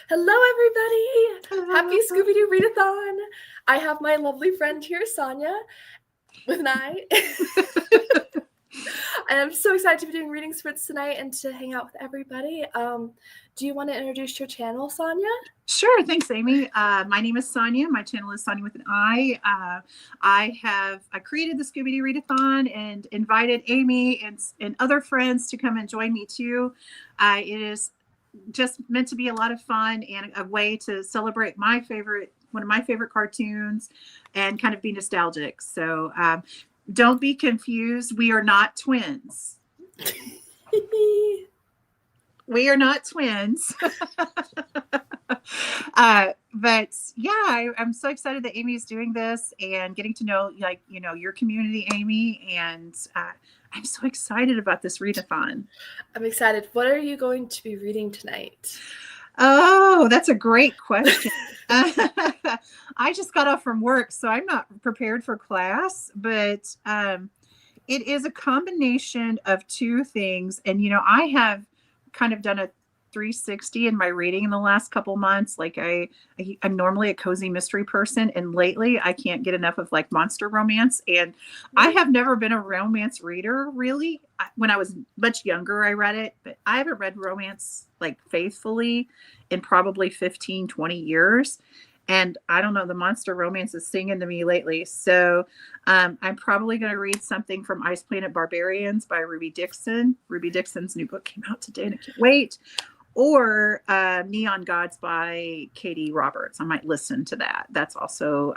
Hello, everybody! Hello. Happy Scooby Doo Readathon! I have my lovely friend here, Sonia, with an I. And I'm so excited to be doing reading sprints tonight and to hang out with everybody. Do you want to introduce your channel, Sonia? Sure. Thanks, Amy. My name is Sonia. My channel is Sonia with an I. I created the Scooby Doo Readathon and invited Amy and other friends to come and join me too. It is just meant to be a lot of fun and a way to celebrate one of my favorite cartoons and kind of be nostalgic. So don't be confused. We are not twins. We are not twins. But yeah, I'm so excited that Amy is doing this and getting to know, your community, Amy. And I'm so excited about this readathon. I'm excited. What are you going to be reading tonight? Oh, that's a great question. I just got off from work, so I'm not prepared for class, but it is a combination of two things. And, I have kind of done a 360 in my reading in the last couple months. Like I'm normally a cozy mystery person, and lately I can't get enough of like monster romance. And I have never been a romance reader, really. When I was much younger, I read it, but I haven't read romance like faithfully in probably 15, 20 years. And I don't know, the monster romance is singing to me lately. So I'm probably going to read something from Ice Planet Barbarians by Ruby Dixon. Ruby Dixon's new book came out today and I can't wait. Or Neon Gods by Katie Roberts. I might listen to that. That's also,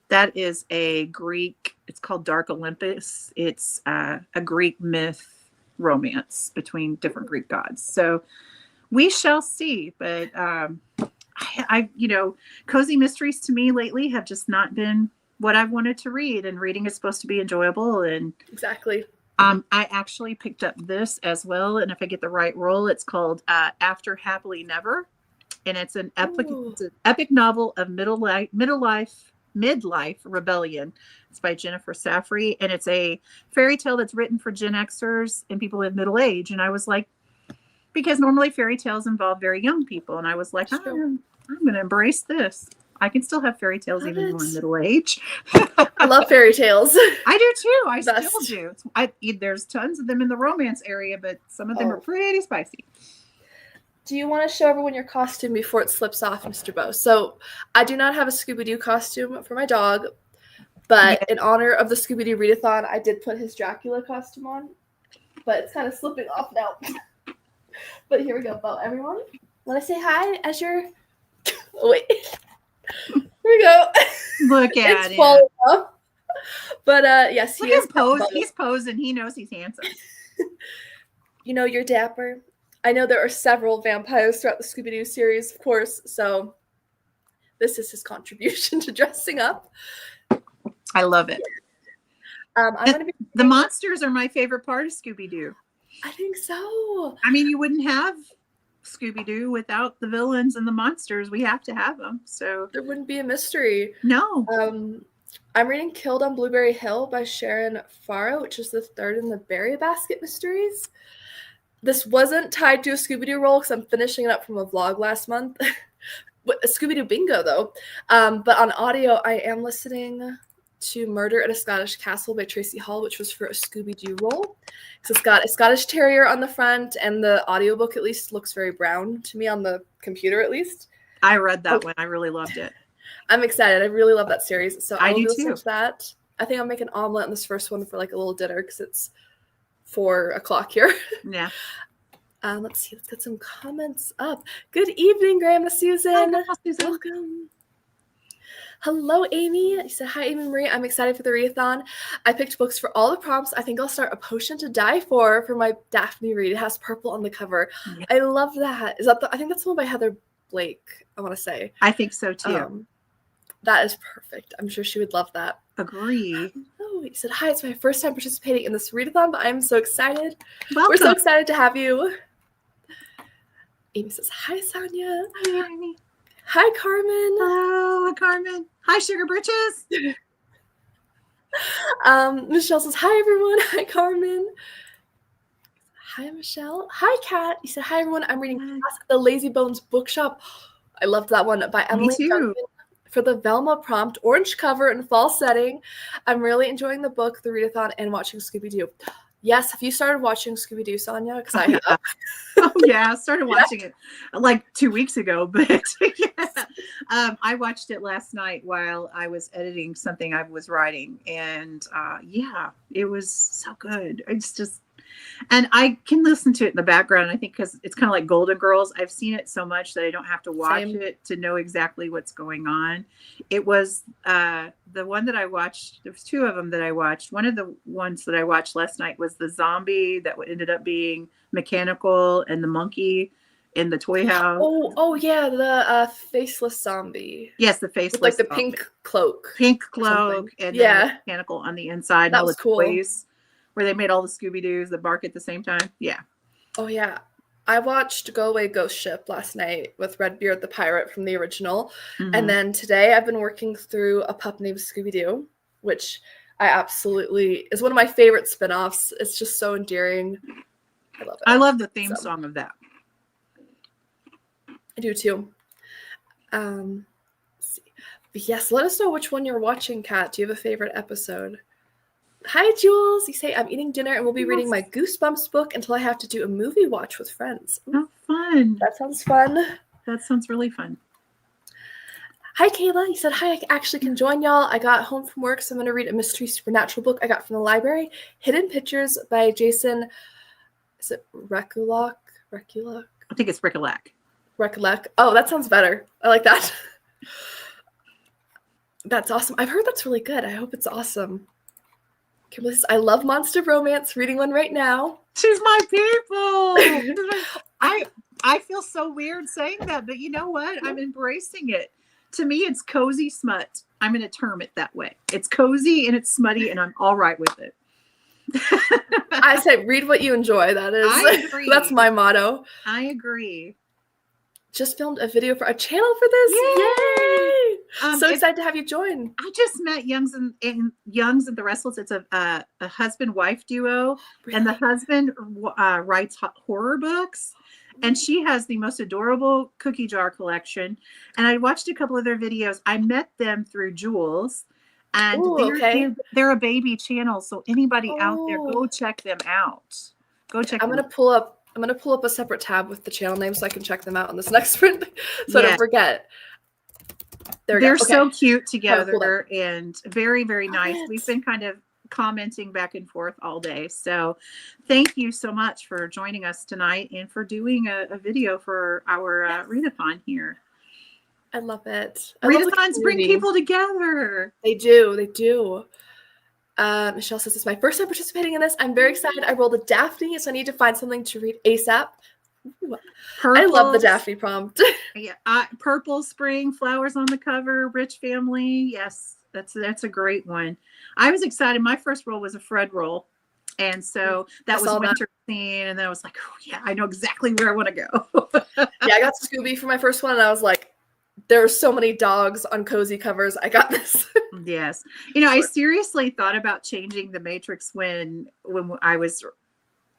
that is a Greek, it's called Dark Olympus. It's a Greek myth romance between different Greek gods. So we shall see. But cozy mysteries to me lately have just not been what I've wanted to read, and reading is supposed to be enjoyable. And exactly. I actually picked up this as well, and if I get the right role, it's called After Happily Never, and it's an epic novel of midlife rebellion. It's by Jennifer Safrey, and it's a fairy tale that's written for Gen Xers and people in middle age. And I was like, because normally fairy tales involve very young people, and I was like, I'm going to embrace this. I can still have fairy tales even though I'm middle age. I love fairy tales. I do too. I still do. There's tons of them in the romance area, but some of them are pretty spicy. Do you want to show everyone your costume before it slips off, Mr. Bo? So I do not have a Scooby Doo costume for my dog, but in honor of the Scooby Doo Readathon, I did put his Dracula costume on, but it's kind of slipping off now. But here we go, Bo. Everyone, want to say hi as you're... Oh, wait. Here we go. Look at it's falling off. But yes, he is posing. He's posing. He knows he's handsome. You're dapper. I know there are several vampires throughout the Scooby Doo series, of course. So this is his contribution to dressing up. I love it. The monsters are my favorite part of Scooby Doo. I think so. I mean, you wouldn't have Scooby Doo without the villains and the monsters. We have to have them. So there wouldn't be a mystery. No. I'm reading Killed on Blueberry Hill by Sharon Farrow, which is the third in the Berry Basket mysteries. This wasn't tied to a Scooby Doo role because I'm finishing it up from a vlog last month. A Scooby Doo bingo, though. But on audio, I am listening to Murder at a Scottish Castle by Tracy Hall, which was for a Scooby Doo role. So it's got a Scottish Terrier on the front, and the audiobook at least looks very brown to me on the computer, at least. I read that one. I really loved it. I'm excited. I really love that series. So I will do listen to that. I think I'll make an omelet in this first one for like a little dinner because it's 4:00 here. Yeah. Let's see. Let's get some comments up. Good evening, Grandma Susan. Hi, Susan. Welcome. Hello, Amy. You said, hi, Amy Marie. I'm excited for the readathon. I picked books for all the prompts. I think I'll start A Potion to Die for my Daphne read. It has purple on the cover. Yeah. I love that. Is that I think that's the one by Heather Blake, I want to say. I think so, too. That is perfect. I'm sure she would love that. Agree. Oh, you said, hi, it's my first time participating in this readathon, but I'm so excited. Welcome. We're so excited to have you. Amy says, hi, Sonia. Hi, Amy. Hi, Carmen. Hello, Carmen. Hi, Sugar Britches. Michelle says, hi, everyone. Hi, Carmen. Hi, Michelle. Hi, Kat. You said, hi, everyone. I'm reading The Lazy Bones Bookshop. I loved that one by Emily too. Duncan for the Velma prompt, orange cover and fall setting. I'm really enjoying the book, the readathon, and watching Scooby Doo. Yes, have you started watching Scooby Doo, Sonia? Because I have. Yeah. Oh yeah, I started watching it like 2 weeks ago, but yeah. I watched it last night while I was editing something I was writing, and yeah, it was so good. It's just, and I can listen to it in the background. I think because it's kind of like Golden Girls. I've seen it so much that I don't have to watch Same. it to know exactly what's going on. It was the one that I watched. There's two of them that I watched. One of the ones that I watched last night was the zombie that ended up being mechanical, and the monkey in the toy house. Oh yeah, the faceless zombie. Yes, the faceless, with like the zombie. pink cloak, and yeah, then mechanical on the inside. And that all was the cool. toys where they made all the Scooby Doos that bark at the same time. Yeah. Oh yeah, I watched Go Away Ghost Ship last night with Redbeard the pirate from the original, and then today I've been working through A Pup Named Scooby Doo, which I absolutely is one of my favorite spinoffs. It's just so endearing. I love it. I love the theme song of that. I do too. Let's see. But yes, let us know which one you're watching, Kat. Do you have a favorite episode? Hi, Jules. You say, I'm eating dinner and we'll be reading my Goosebumps book until I have to do a movie watch with friends. Oh, fun. That sounds fun. That sounds really fun. Hi, Kayla. You said, hi, I actually can join y'all. I got home from work, so I'm going to read a mystery supernatural book I got from the library. Hidden Pictures by Jason, is it Rekulak? I think it's Recollect. Oh, that sounds better. I like that. That's awesome. I've heard that's really good. I hope it's awesome. Kimberly says, I love monster romance. Reading one right now. She's my people. I feel so weird saying that, but you know what? I'm embracing it. To me, it's cozy smut. I'm going to term it that way. It's cozy and it's smutty, and I'm all right with it. I say read what you enjoy. That is, I agree. That's my motto. I agree. Just filmed a video for a channel for this. Yay! So excited to have you join. I just met Youngs and the Restless. It's a husband-wife duo, really? And the husband writes horror books, and she has the most adorable cookie jar collection. And I watched a couple of their videos. I met them through Jules, and they're a baby channel. So anybody out there, go check them out. Go check. I'm gonna pull up a separate tab with the channel name so I can check them out on this next print, so I don't forget. They're so cute together and very, very nice. We've been kind of commenting back and forth all day. So thank you so much for joining us tonight and for doing a video for our readathon here. I love it. Readathons bring people together. They do. Michelle says, it's my first time participating in this. I'm very excited. I rolled a Daphne, so I need to find something to read ASAP. I love the Daphne prompt. Yeah, purple spring, flowers on the cover, rich family. Yes, that's a great one. I was excited. My first roll was a Fred roll, and so that was winter scene. And then I was like, oh yeah, I know exactly where I want to go. Yeah, I got Scooby for my first one, and I was like, there are so many dogs on cozy covers. I got this. Yes, I seriously thought about changing the Matrix when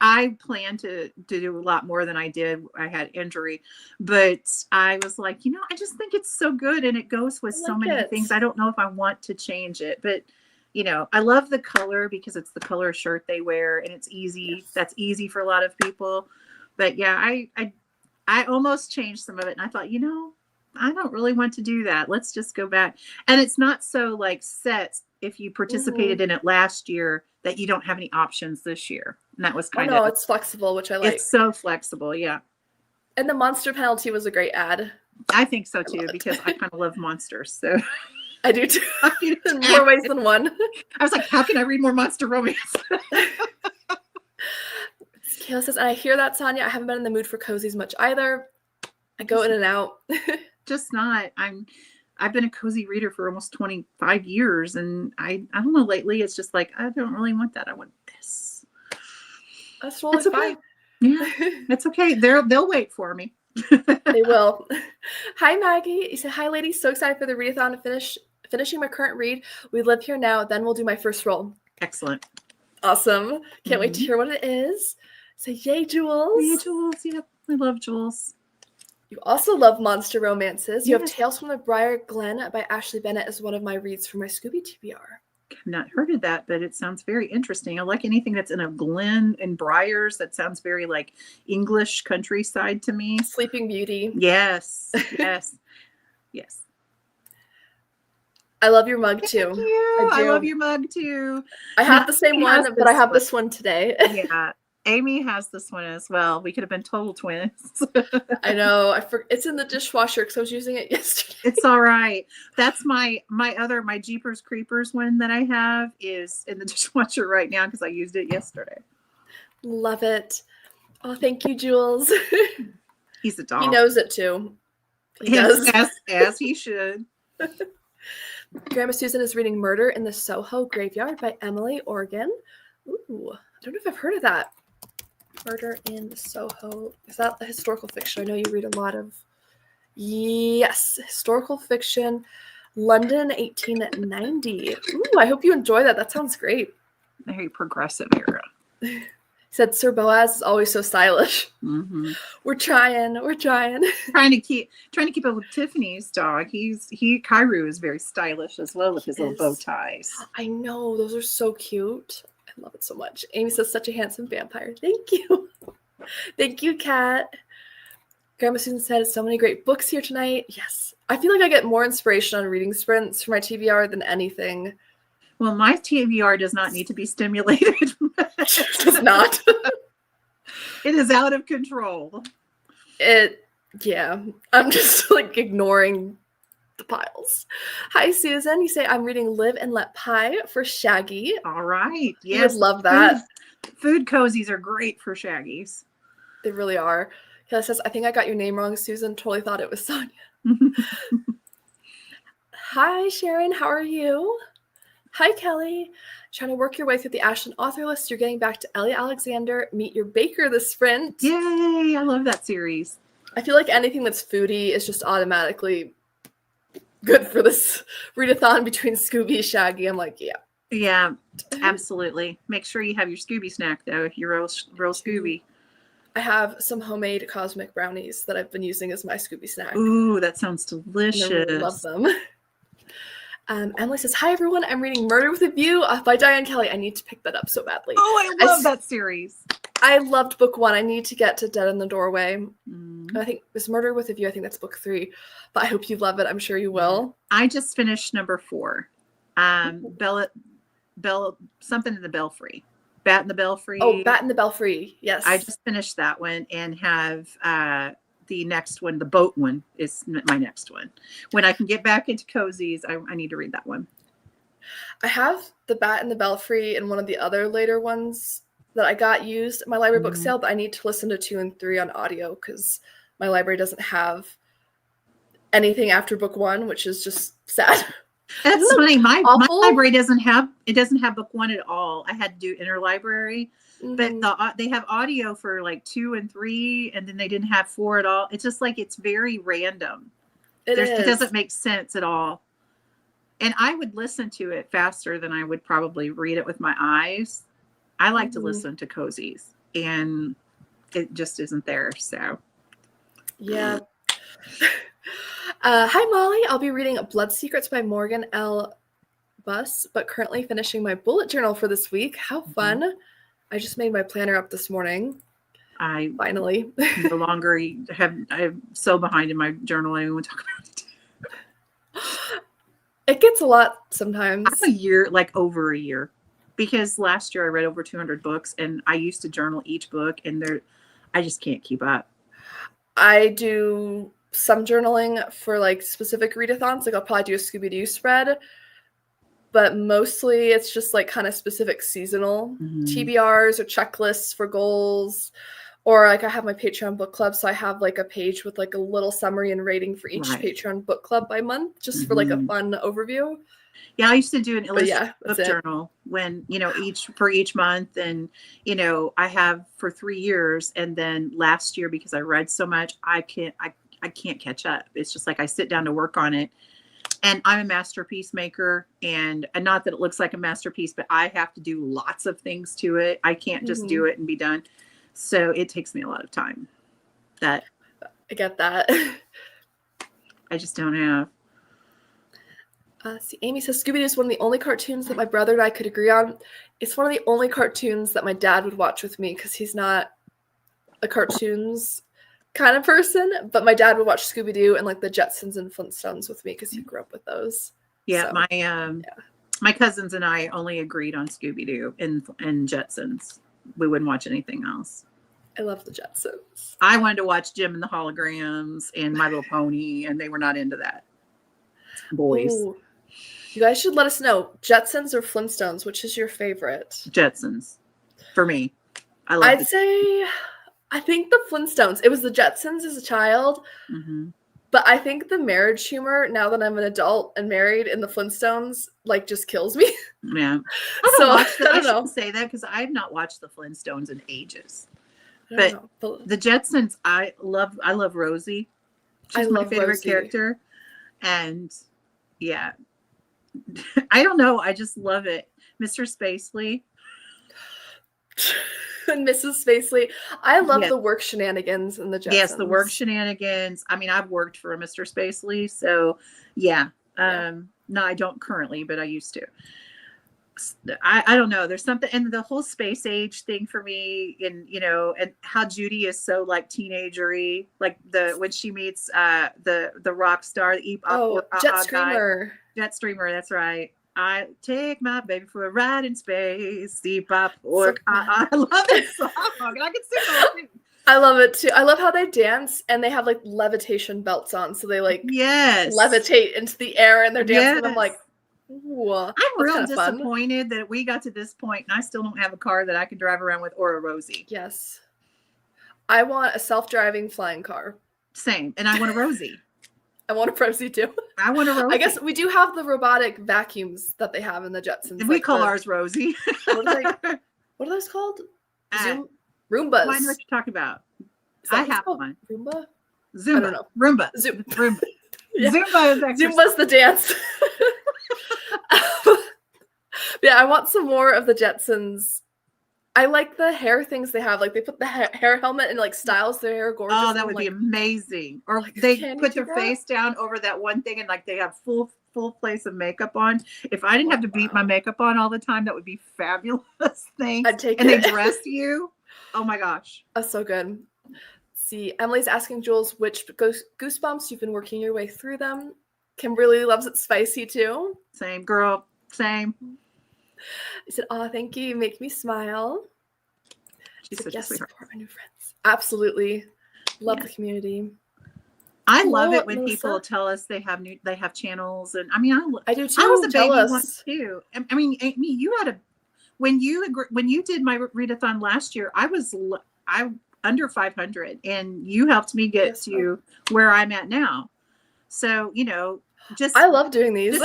I planned to do a lot more than I did. I had injury, but I was like, I just think it's so good, and it goes with so many things. I don't know if I want to change it, but I love the color because it's the color shirt they wear, and it's easy. Yes. That's easy for a lot of people. But yeah, I almost changed some of it, and I thought, I don't really want to do that. Let's just go back. And it's not so like set if you participated in it last year that you don't have any options this year. And that was kind of, it's flexible, which I like. It's so flexible. Yeah. And the monster penalty was a great ad. I think so too, because I kind of love monsters. So I do too. In more ways than one. I was like, how can I read more monster romance? Kayla says, and I hear that, Sonia. I haven't been in the mood for cozies much either. I go in and out. Just not. I've been a cozy reader for almost 25 years, and I don't know, lately it's just like, I don't really want that. I want this. That's okay. Fine. Yeah, it's okay. They'll wait for me. They will. Hi, Maggie. You said, hi, ladies. So excited for the readathon to finishing my current read. We live here now. Then we'll do my first roll. Excellent. Awesome. Can't wait to hear what it is. Say, yay, Jules. Yay, Jules. Yep. I love Jules. You also love monster romances. You have Yes. Tales from the Briar Glen by Ashley Bennett as one of my reads for my Scooby TBR. I've not heard of that, but it sounds very interesting. I like anything that's in a glen and briars. That sounds very like English countryside to me. Sleeping Beauty. Yes, yes, yes. I love your mug too. Thank you. I do. love your mug too. I have Now, the same Amy has one, but I this have one. this one today. Yeah, Amy has this one as well. We could have been total twins. I know. It's in the dishwasher because I was using it yesterday. It's all right. That's my Jeepers Creepers one that I have is in the dishwasher right now because I used it yesterday. Love it. Oh, thank you, Jules. He's a dog. He knows it too. He Yes, does. as he should. Grandma Susan is reading Murder in the Soho Graveyard by Emily Organ. Ooh, I don't know if I've heard of that. Murder in the Soho. Is that a historical fiction? I know you read a lot of... Yes, historical fiction. London, 1890. Ooh, I hope you enjoy that. That sounds great. Very progressive era. He said Sir Boaz is always so stylish. Mm-hmm. We're trying. trying to keep up with Tiffany's dog. Kairu is very stylish as well with his little bow ties. I know, those are so cute. I love it so much. Amy says such a handsome vampire. Thank you. Thank you, Kat. Grandma Susan said so many great books here tonight. Yes. I feel like I get more inspiration on reading sprints for my TBR than anything. Well, my TBR does not need to be stimulated. It does not. It is out of control. Yeah. I'm just like ignoring the piles. Hi, Susan. You say I'm reading Live and Let Pie for Shaggy. All right. Yes. You would love that. Food cozies are great for Shaggies. They really are. Kelly says, I think I got your name wrong, Susan. Totally thought it was Sonia. Hi, Sharon. How are you? Hi, Kelly. Trying to work your way through the Ashland author list. You're getting back to Ellie Alexander. Meet Your Baker this sprint. Yay. I love that series. I feel like anything that's foodie is just automatically good for this readathon between Scooby and Shaggy. I'm like, yeah. Yeah, absolutely. Make sure you have your Scooby snack, though, if you're real Scooby. I have some homemade cosmic brownies that I've been using as my Scooby snack. Ooh, that sounds delicious. I really love them. Emily says, hi, everyone. I'm reading Murder with a View by Diane Kelly. I need to pick that up so badly. Oh, I love that series. I loved book 1. I need to get to Dead in the Doorway. I think this Murder with a View, I think that's book 3. But I hope you love it. I'm sure you will. I just finished number 4. Bella, something in the Belfry. Bat in the Belfry. Oh, Bat in the Belfry. Yes. I just finished that one and have the next one, the boat one, is my next one. When I can get back into cozies, I need to read that one. I have the Bat in the Belfry and one of the other later ones that I got used at my library book sale, but I need to listen to 2 and 3 on audio because my library doesn't have anything after book 1, which is just sad. That's funny. My library doesn't have book 1 at all. I had to do interlibrary, but they have audio for like 2 and 3, and then they didn't have 4 at all. It's just like it's very random. It doesn't make sense at all. And I would listen to it faster than I would probably read it with my eyes. I like to listen to cozies, and it just isn't there. So, yeah. Hi, Molly. I'll be reading Blood Secrets by Morgan L. Buss, but currently finishing my bullet journal for this week. How fun. I just made my planner up this morning. I finally no longer I'm so behind in my journal. I won't talk about it. It gets a lot sometimes. I'm over a year. Because last year I read over 200 books, and I used to journal each book, and I just can't keep up. I do some journaling for like specific readathons. Like I'll probably do a Scooby Doo spread, but mostly it's just like kind of specific seasonal TBRs or checklists for goals. Or like I have my Patreon book club, so I have like a page with like a little summary and rating for each Patreon book club by month, just for like a fun overview. Yeah, I used to do an illustrated book journal when, each month. And, I have for 3 years. And then last year, because I read so much, I can't catch up. It's just like I sit down to work on it. And I'm a masterpiece maker. And not that it looks like a masterpiece, but I have to do lots of things to it. I can't just do it and be done. So it takes me a lot of time. I get that. I just don't have. See, Amy says Scooby Doo is one of the only cartoons that my brother and I could agree on. It's one of the only cartoons that my dad would watch with me because he's not a cartoons kind of person, but my dad would watch Scooby Doo and like the Jetsons and Flintstones with me because he grew up with those. Yeah, So, my cousins and I only agreed on Scooby Doo and Jetsons. We wouldn't watch anything else. I love the Jetsons. I wanted to watch Jim and the Holograms and My Little Pony, and they were not into that. Boys. Ooh. You guys should let us know, Jetsons or Flintstones, which is your favorite? Jetsons, for me. I'd say, I think the Flintstones. It was the Jetsons as a child, but I think the marriage humor, now that I'm an adult and married, in the Flintstones, like, just kills me. Yeah. I shouldn't say that because I've not watched the Flintstones in ages. But the Jetsons, I love Rosie. She's my favorite character. And yeah. I don't know. I just love it. Mr. Spacely. And Mrs. Spacely. I love the work shenanigans in the Jetsons. Yes, the work shenanigans. I mean, I've worked for a Mr. Spacely, so yeah. No, I don't currently, but I used to. I don't know. There's something, and the whole space age thing for me, and and how Judy is so like teenagery, like when she meets the rock star, Jetstreamer. Jetstreamer, that's right. I take my baby for a ride in space. I love that song. And I can sing it. I love it too. I love how they dance and they have like levitation belts on, so they like levitate into the air and they're dancing. And I'm like, ooh, I'm real disappointed that we got to this point and I still don't have a car that I can drive around with or a Rosie. Yes, I want a self-driving flying car. Same, and I want a Rosie. I want a Rosie too. I want a Rosie. I guess we do have the robotic vacuums that they have in the Jetsons. We call ours Rosie. What are those called? Roombas. I know what you're talking about. I have one. Roomba? Zumba. I don't know. Roomba. Roomba. Yeah. Zumba's the dance. Yeah, I want some more of the Jetsons. I like the hair things they have. Like they put the hair helmet and like styles their hair gorgeous. Oh, that would be amazing. Or like, they put their face down over that one thing and like they have full place of makeup on. If I didn't have to beat my makeup on all the time, that would be fabulous thing. I'd take it. And they dress you. Oh my gosh. That's so good. See, Emily's asking Jules which Goosebumps you've been working your way through them. Kimberly loves it spicy too. Same girl. Same. I said, "Oh, thank you. You make me smile." She's such a sweetheart. Support my new friends. Absolutely. Love the community. I love it when Melissa? People tell us they have channels, and I mean, I do too. I was a baby once too. I mean, Amy, you had when you did my readathon last year, I under 500, and you helped me get to where I'm at now. So I love doing these.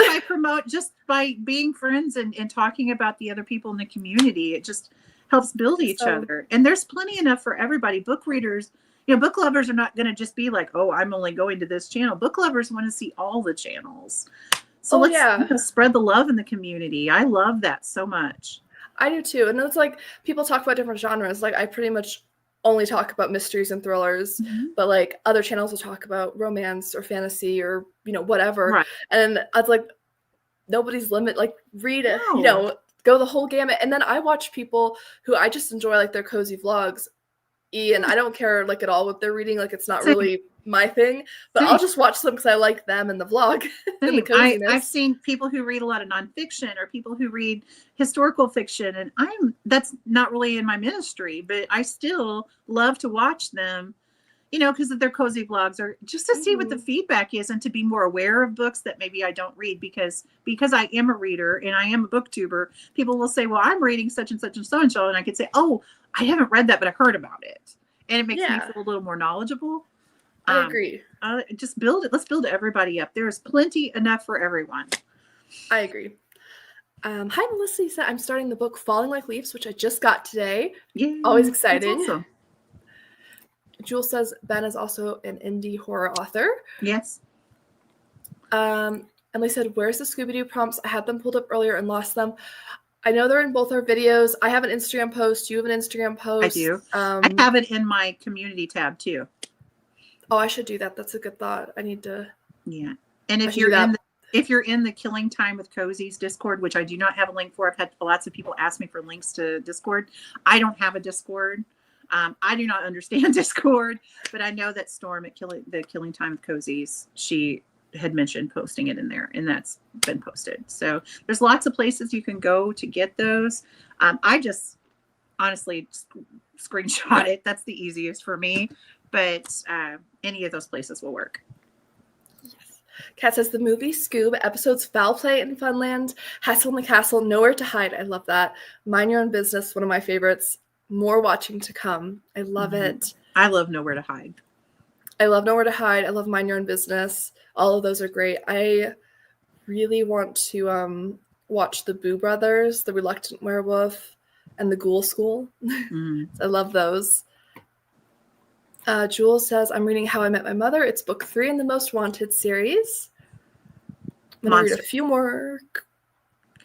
Just by being friends and talking about the other people in the community, it just helps build each other. And there's plenty enough for everybody. Book readers, book lovers are not going to just be like, oh, I'm only going to this channel. Book lovers want to see all the channels. So let's spread the love in the community. I love that so much. I do too. And it's like people talk about different genres. Like I pretty much only talk about mysteries and thrillers, but like other channels will talk about romance or fantasy or whatever. Right. And I was like, nobody's limit. Like read it, go the whole gamut. And then I watch people who I just enjoy like their cozy vlogs. And I don't care like at all what they're reading. Like it's not really my thing, but I'll just watch them because I like them and the vlog. And the coziness. I've seen people who read a lot of nonfiction or people who read historical fiction, and that's not really in my ministry, but I still love to watch them, because of their cozy vlogs or just to see what the feedback is and to be more aware of books that maybe I don't read because I am a reader and I am a booktuber. People will say, well, I'm reading such and such and so and so. And I could say, oh, I haven't read that, but I heard about it. And it makes me feel a little more knowledgeable. I agree. Just build it. Let's build everybody up. There's plenty enough for everyone. I agree. Hi, Melissa. You said I'm starting the book Falling Like Leaves, which I just got today. Yeah, always exciting. Awesome. Jules says Ben is also an indie horror author. Yes. Emily said, where's the Scooby Doo prompts? I had them pulled up earlier and lost them. I know they're in both our videos. I have an Instagram post. You have an Instagram post. I do. I have it in my community tab too. Oh, I should do that. That's a good thought. I need to. Yeah. And I if should do that. if you're in the Killing Time with Cozy's Discord, which I do not have a link for, I've had lots of people ask me for links to Discord. I don't have a Discord. I do not understand Discord, but I know that Storm at the Killing Time with Cozy's, she had mentioned posting it in there, and that's been posted. So there's lots of places you can go to get those. I just honestly screenshot it. That's the easiest for me, but any of those places will work. Yes. Kat says the movie Scoob episodes Foul Play in Funland, Hassle in the Castle, Nowhere to Hide. I love that. Mind Your Own Business, one of my favorites. More watching to come. I love it. I love Nowhere to Hide. I love Nowhere to Hide. I love Mind Your Own Business. All of those are great. I really want to watch the Boo Brothers, The Reluctant Werewolf, and The Ghoul School. I love those. Jules says, I'm reading How I Met My Mother. It's book 3 in the Most Wanted series. I'm going to read a few more.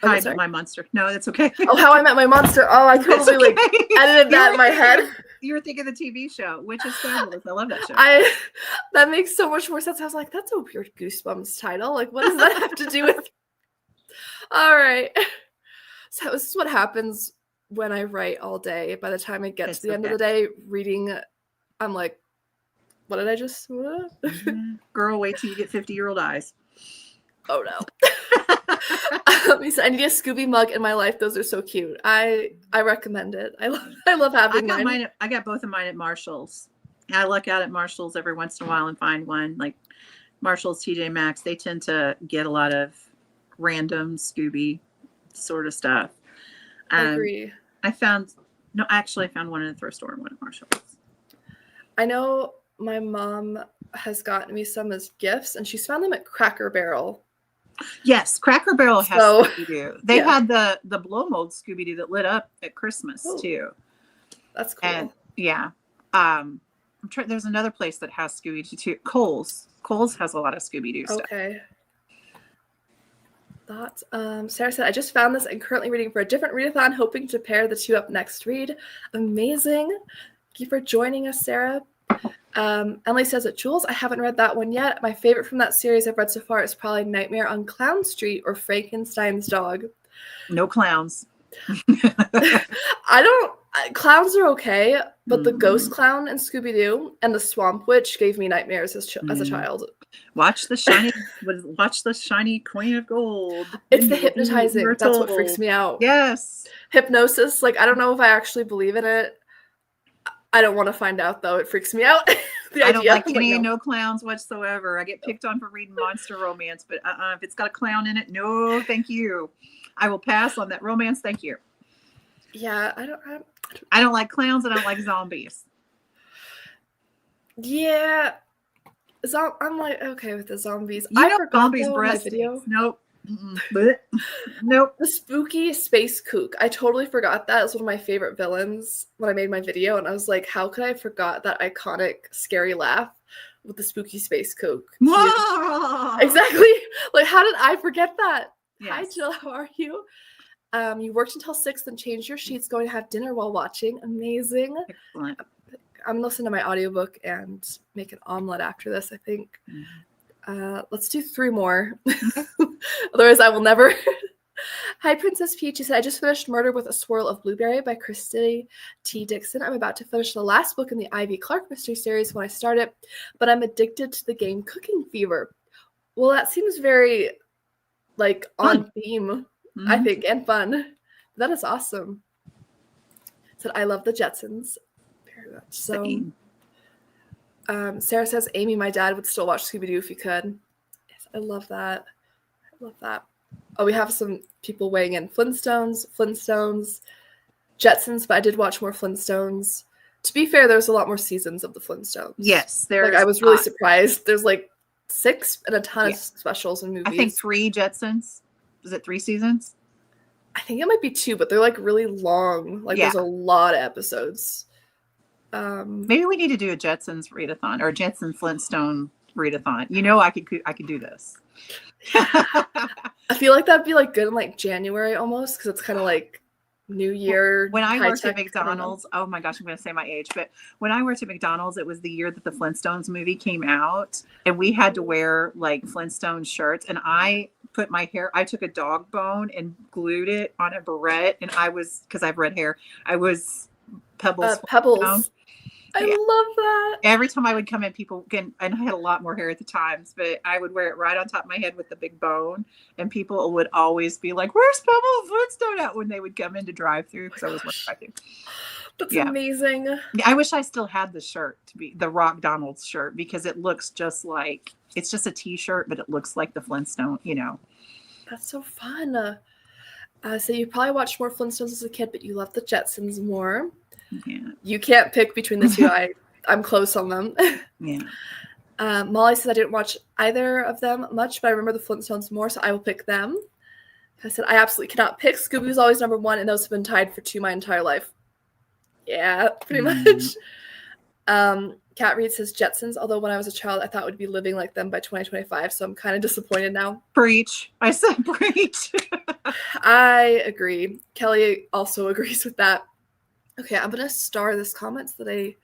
Hi, My Monster. No, that's okay. Oh, How I Met My Monster. Oh, I totally edited that in my head. You were thinking the TV show, which is fabulous. I love that show. That makes so much more sense. I was like, that's a weird Goosebumps title. Like, what does that have to do with? All right. So this is what happens when I write all day. By the time I get to the end of the day, reading, I'm like, what did I just? Girl, wait till you get 50-year-old eyes. Oh no. He said, I need a Scooby mug in my life. Those are so cute. I recommend it. I love having mine. I got both of mine at Marshall's. I look out at Marshall's every once in a while and find one. Like Marshall's, TJ Maxx, they tend to get a lot of random Scooby sort of stuff. I agree. I found one in the thrift store and one at Marshall's. I know my mom has gotten me some as gifts, and she's found them at Cracker Barrel. Yes, Cracker Barrel has Scooby Doo. They had the blow mold Scooby Doo that lit up at Christmas too. That's cool. And there's another place that has Scooby Doo too. Kohl's has a lot of Scooby Doo stuff. Okay. Thoughts? Sarah said, I just found this and currently reading for a different readathon, hoping to pair the two up next read. Amazing. Thank you for joining us, Sarah. Emily says that Jules, I haven't read that one yet. My favorite from that series I've read so far is probably Nightmare on Clown Street or Frankenstein's Dog. No clowns. Clowns are okay, but the ghost clown in Scooby-Doo and the swamp witch gave me nightmares as a child. Watch the shiny coin of gold. It's the hypnotizing. That's what freaks me out. Yes. Hypnosis. Like, I don't know if I actually believe in it. I don't want to find out, though. It freaks me out. I don't like any no clowns whatsoever. I get picked on for reading monster romance, but if it's got a clown in it, no, thank you. I will pass on that romance. Thank you. Yeah, I don't like clowns. I don't like zombies. Yeah, I'm like okay with the zombies. I forgot zombies breast video. Nope. Nope. The spooky space kook. I totally forgot that. It was one of my favorite villains when I made my video, and I was like, how could I have forgot that iconic scary laugh with the spooky space kook? Exactly. Like, how did I forget that? Yes. Hi, Jill. How are you? You worked until 6, then changed your sheets, going to have dinner while watching. Amazing. Excellent. I'm listening to my audiobook and make an omelet after this, I think. Let's do 3 more. Otherwise, I will never. Hi, Princess Peach. She said, I just finished Murder with a Swirl of Blueberry by Christy T. Dixon. I'm about to finish the last book in the Ivy Clark mystery series when I start it, but I'm addicted to the game Cooking Fever. Well, that seems very, on theme, I think, and fun. That is awesome. Said, I love the Jetsons. Very much so. Sarah says, Amy, my dad would still watch Scooby Doo if he could. Yes, I love that. Oh, we have some people weighing in. Flintstones, Jetsons, but I did watch more Flintstones. To be fair, there's a lot more seasons of the Flintstones. Yes, I was really surprised. There's 6 and a ton of specials and movies. I think 3 Jetsons. Is it 3 seasons? I think it might be 2, but they're really long. There's a lot of episodes. Maybe we need to do a Jetsons readathon or a Jetson Flintstone readathon. I could do this. I feel like that'd be good in January almost, because it's kind of New Year When I worked at high-tech McDonald's, oh my gosh, I'm going to say my age, but when I worked at McDonald's, it was the year that the Flintstones movie came out, and we had to wear like Flintstone shirts. And I took a dog bone and glued it on a barrette, and because I have red hair, I was Pebbles Flintstone. Pebbles. I love that. Every time I would come in, and I had a lot more hair at the times, but I would wear it right on top of my head with the big bone. And people would always be like, "Where's Pebble Flintstone at?" when they would come in to drive through, because I was working. That's amazing. Yeah, I wish I still had the shirt, to be the Rock Donald's shirt, because it looks just like, it's just a t-shirt, but it looks like the Flintstone, That's so fun. So you probably watched more Flintstones as a kid, but you love the Jetsons more. Yeah. You can't pick between the two. I'm close on them. Yeah. Molly says I didn't watch either of them much, but I remember the Flintstones more, so I will pick them. I said I absolutely cannot pick. Scooby-Doo's always number one, and those have been tied for 2 my entire life. Yeah, pretty much. Kat Reed says Jetsons, although when I was a child, I thought we'd be living like them by 2025, so I'm kind of disappointed now. Preach. I said preach. I agree. Kelly also agrees with that. Okay, I'm going to star this comment so that I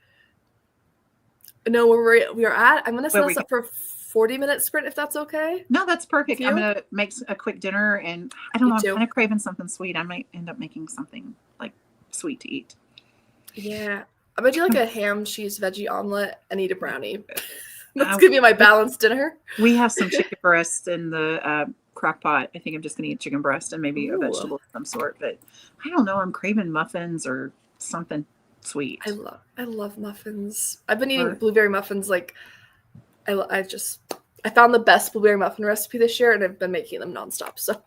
know where we are at. I'm going to set us up for a 40-minute sprint, if that's okay. No, that's perfect. I'm going to make a quick dinner, and I don't know, I'm kind of craving something sweet. I might end up making something like sweet to eat. Yeah. I'm going to do like a ham, cheese, veggie omelet and eat a brownie. That's going to be my balanced dinner. We have some chicken breasts in the crock pot. I think I'm just going to eat chicken breast and maybe a vegetable of some sort. But I don't know. I'm craving muffins or something sweet. I love muffins. I've been eating blueberry muffins. Like, I found the best blueberry muffin recipe this year, and I've been making them nonstop. So,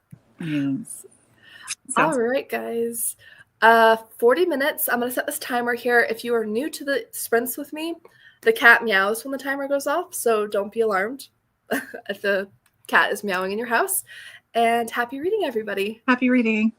all right, guys. 40 minutes. I'm going to set this timer here. If you are new to the sprints with me, the cat meows when the timer goes off, so don't be alarmed if the cat is meowing in your house. And happy reading, everybody. Happy reading.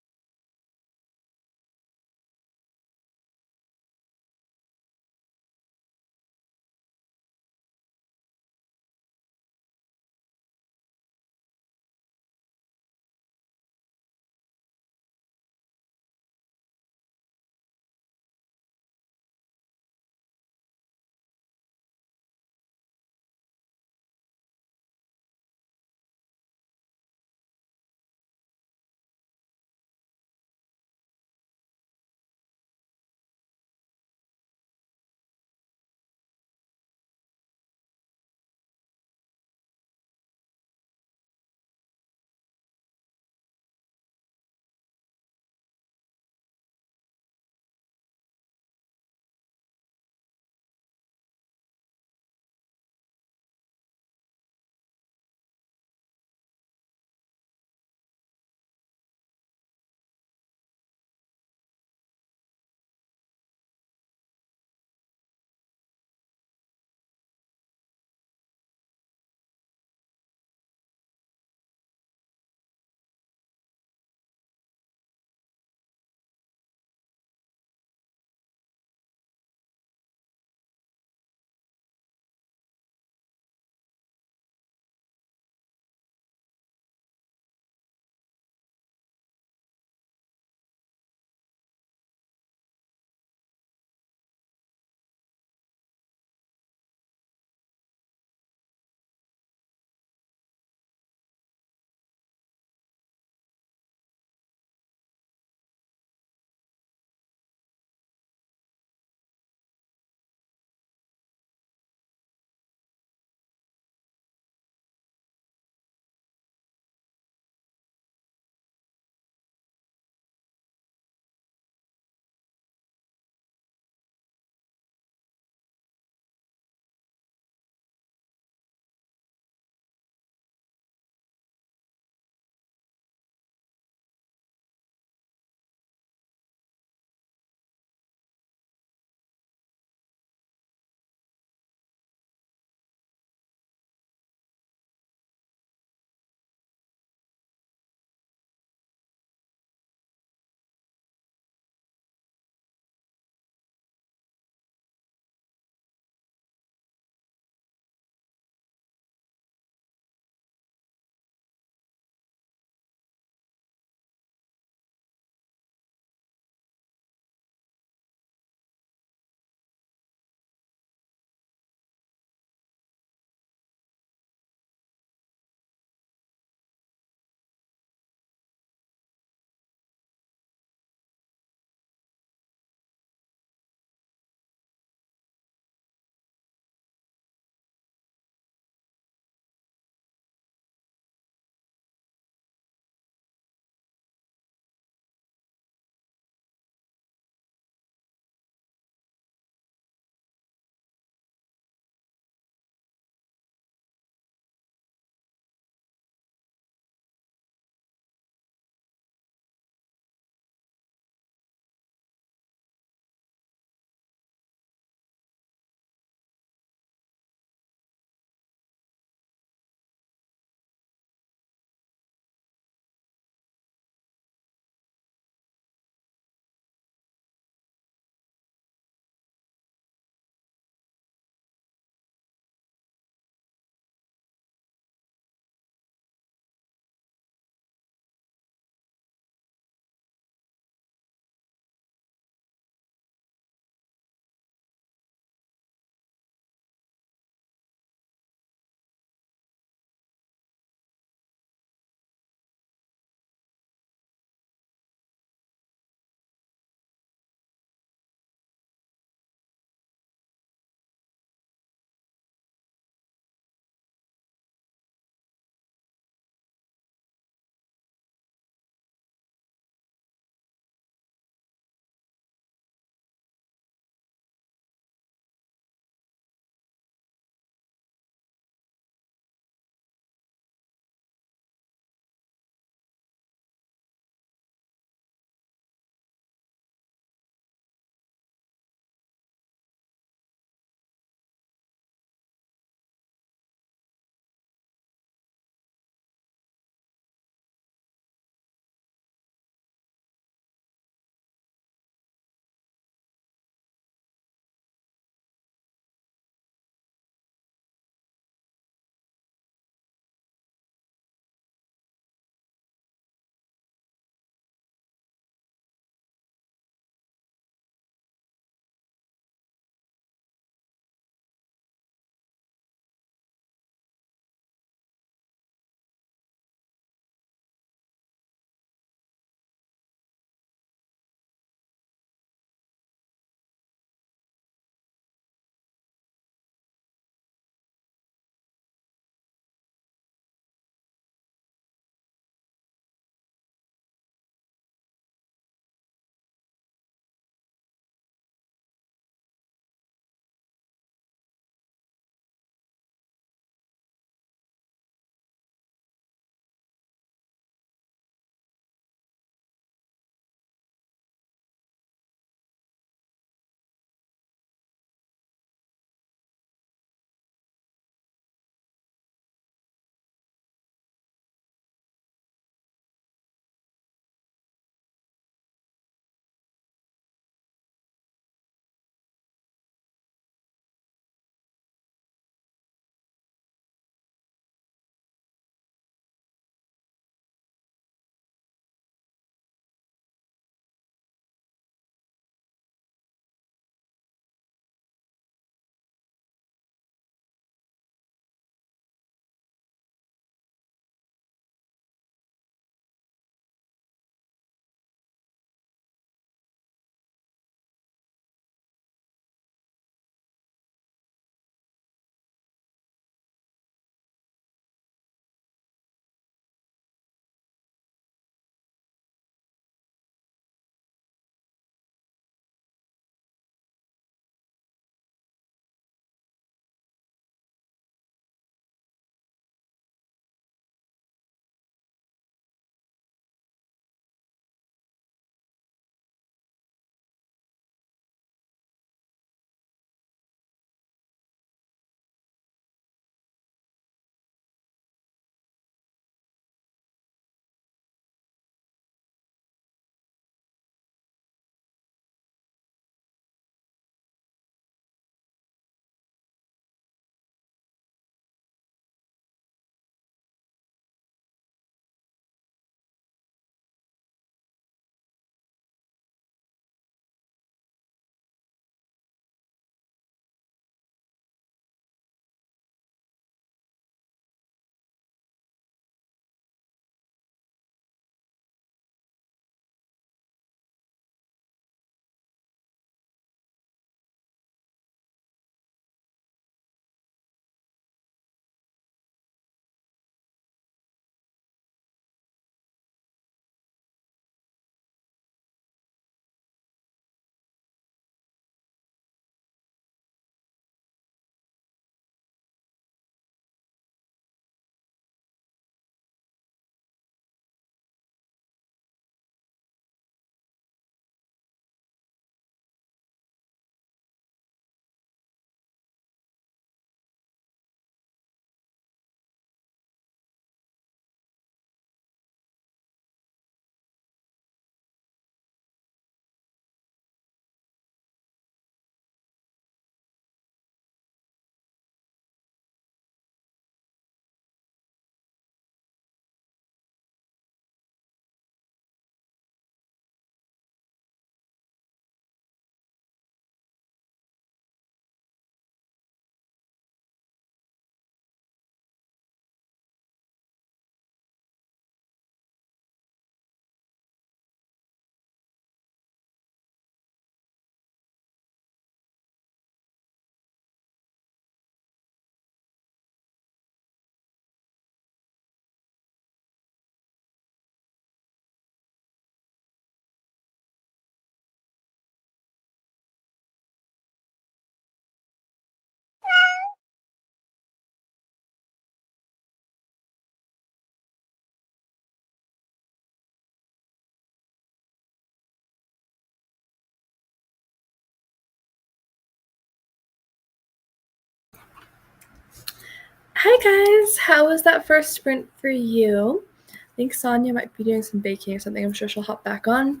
Hi guys, how was that first sprint for you? I think Sonia might be doing some baking or something. I'm sure she'll hop back on.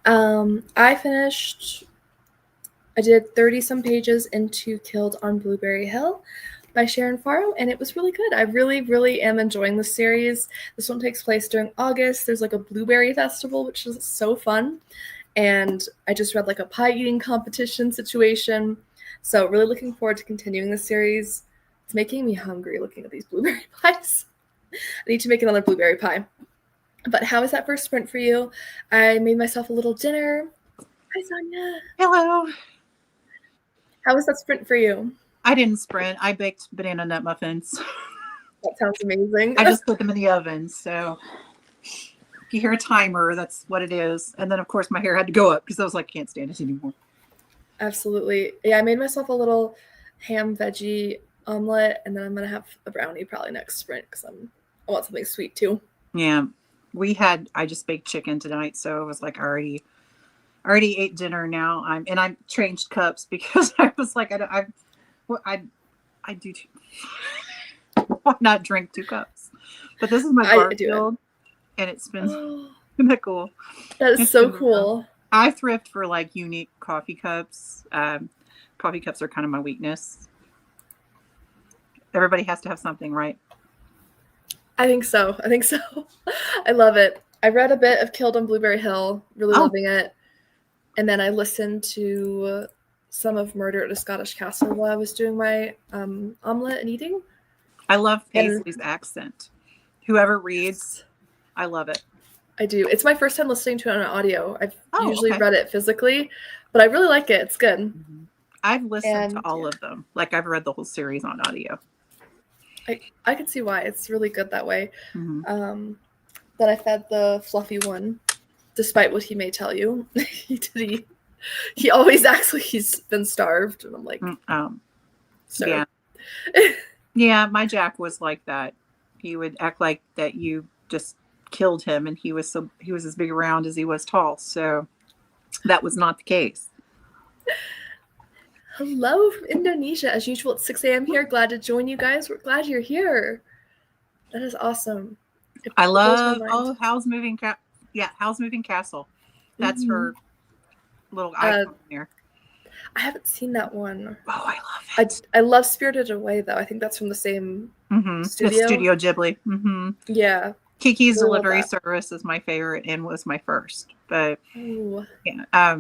I did 30 some pages into Killed on Blueberry Hill by Sharon Farrow, and it was really good. I really, really am enjoying the series. This one takes place during August. There's like a blueberry festival, which is so fun. And I just read like a pie eating competition situation. So really looking forward to continuing the series. It's making me hungry looking at these blueberry pies. I need to make another blueberry pie. But how was that first sprint for you? I made myself a little dinner. Hi, Sonia. Hello. How was that sprint for you? I didn't sprint. I baked banana nut muffins. That sounds amazing. I just put them in the oven. So if you hear a timer, that's what it is. And then, of course, my hair had to go up because I was like, can't stand it anymore. Absolutely. Yeah, I made myself a little ham veggie omelet, and then I'm going to have a brownie probably next sprint because I want something sweet too. Yeah. I just baked chicken tonight. So it was like, I already ate dinner now. I changed cups because I was like, I do why not drink 2 cups? But this is my bar filled, and it's been isn't that cool? That is so cool. I thrift for like unique coffee cups. Coffee cups are kind of my weakness. Everybody has to have something, right? I think so. I love it. I read a bit of Killed on Blueberry Hill, really loving it. And then I listened to some of Murder at a Scottish Castle while I was doing my omelet and eating. I love Paisley's accent. Whoever reads, I love it. I do. It's my first time listening to it on audio. I've usually read it physically, but I really like it. It's good. Mm-hmm. I've listened to all of them. Like I've read the whole series on audio. I can see why. It's really good that way. Mm-hmm. But I fed the fluffy one, despite what he may tell you. He always acts like he's been starved, and I'm like, yeah. Yeah, my Jack was like that. He would act like that you just killed him, and he was as big around as he was tall. So that was not the case. Hello from Indonesia. As usual, it's 6 a.m. here. Glad to join you guys. We're glad you're here. That is awesome. I love Howl's Moving Castle. That's her little icon there. I haven't seen that one. Oh, I love it. I love Spirited Away, though. I think that's from the same studio. The Studio Ghibli. Mm-hmm. Yeah. Kiki's Delivery Service is my favorite and was my first. But yeah,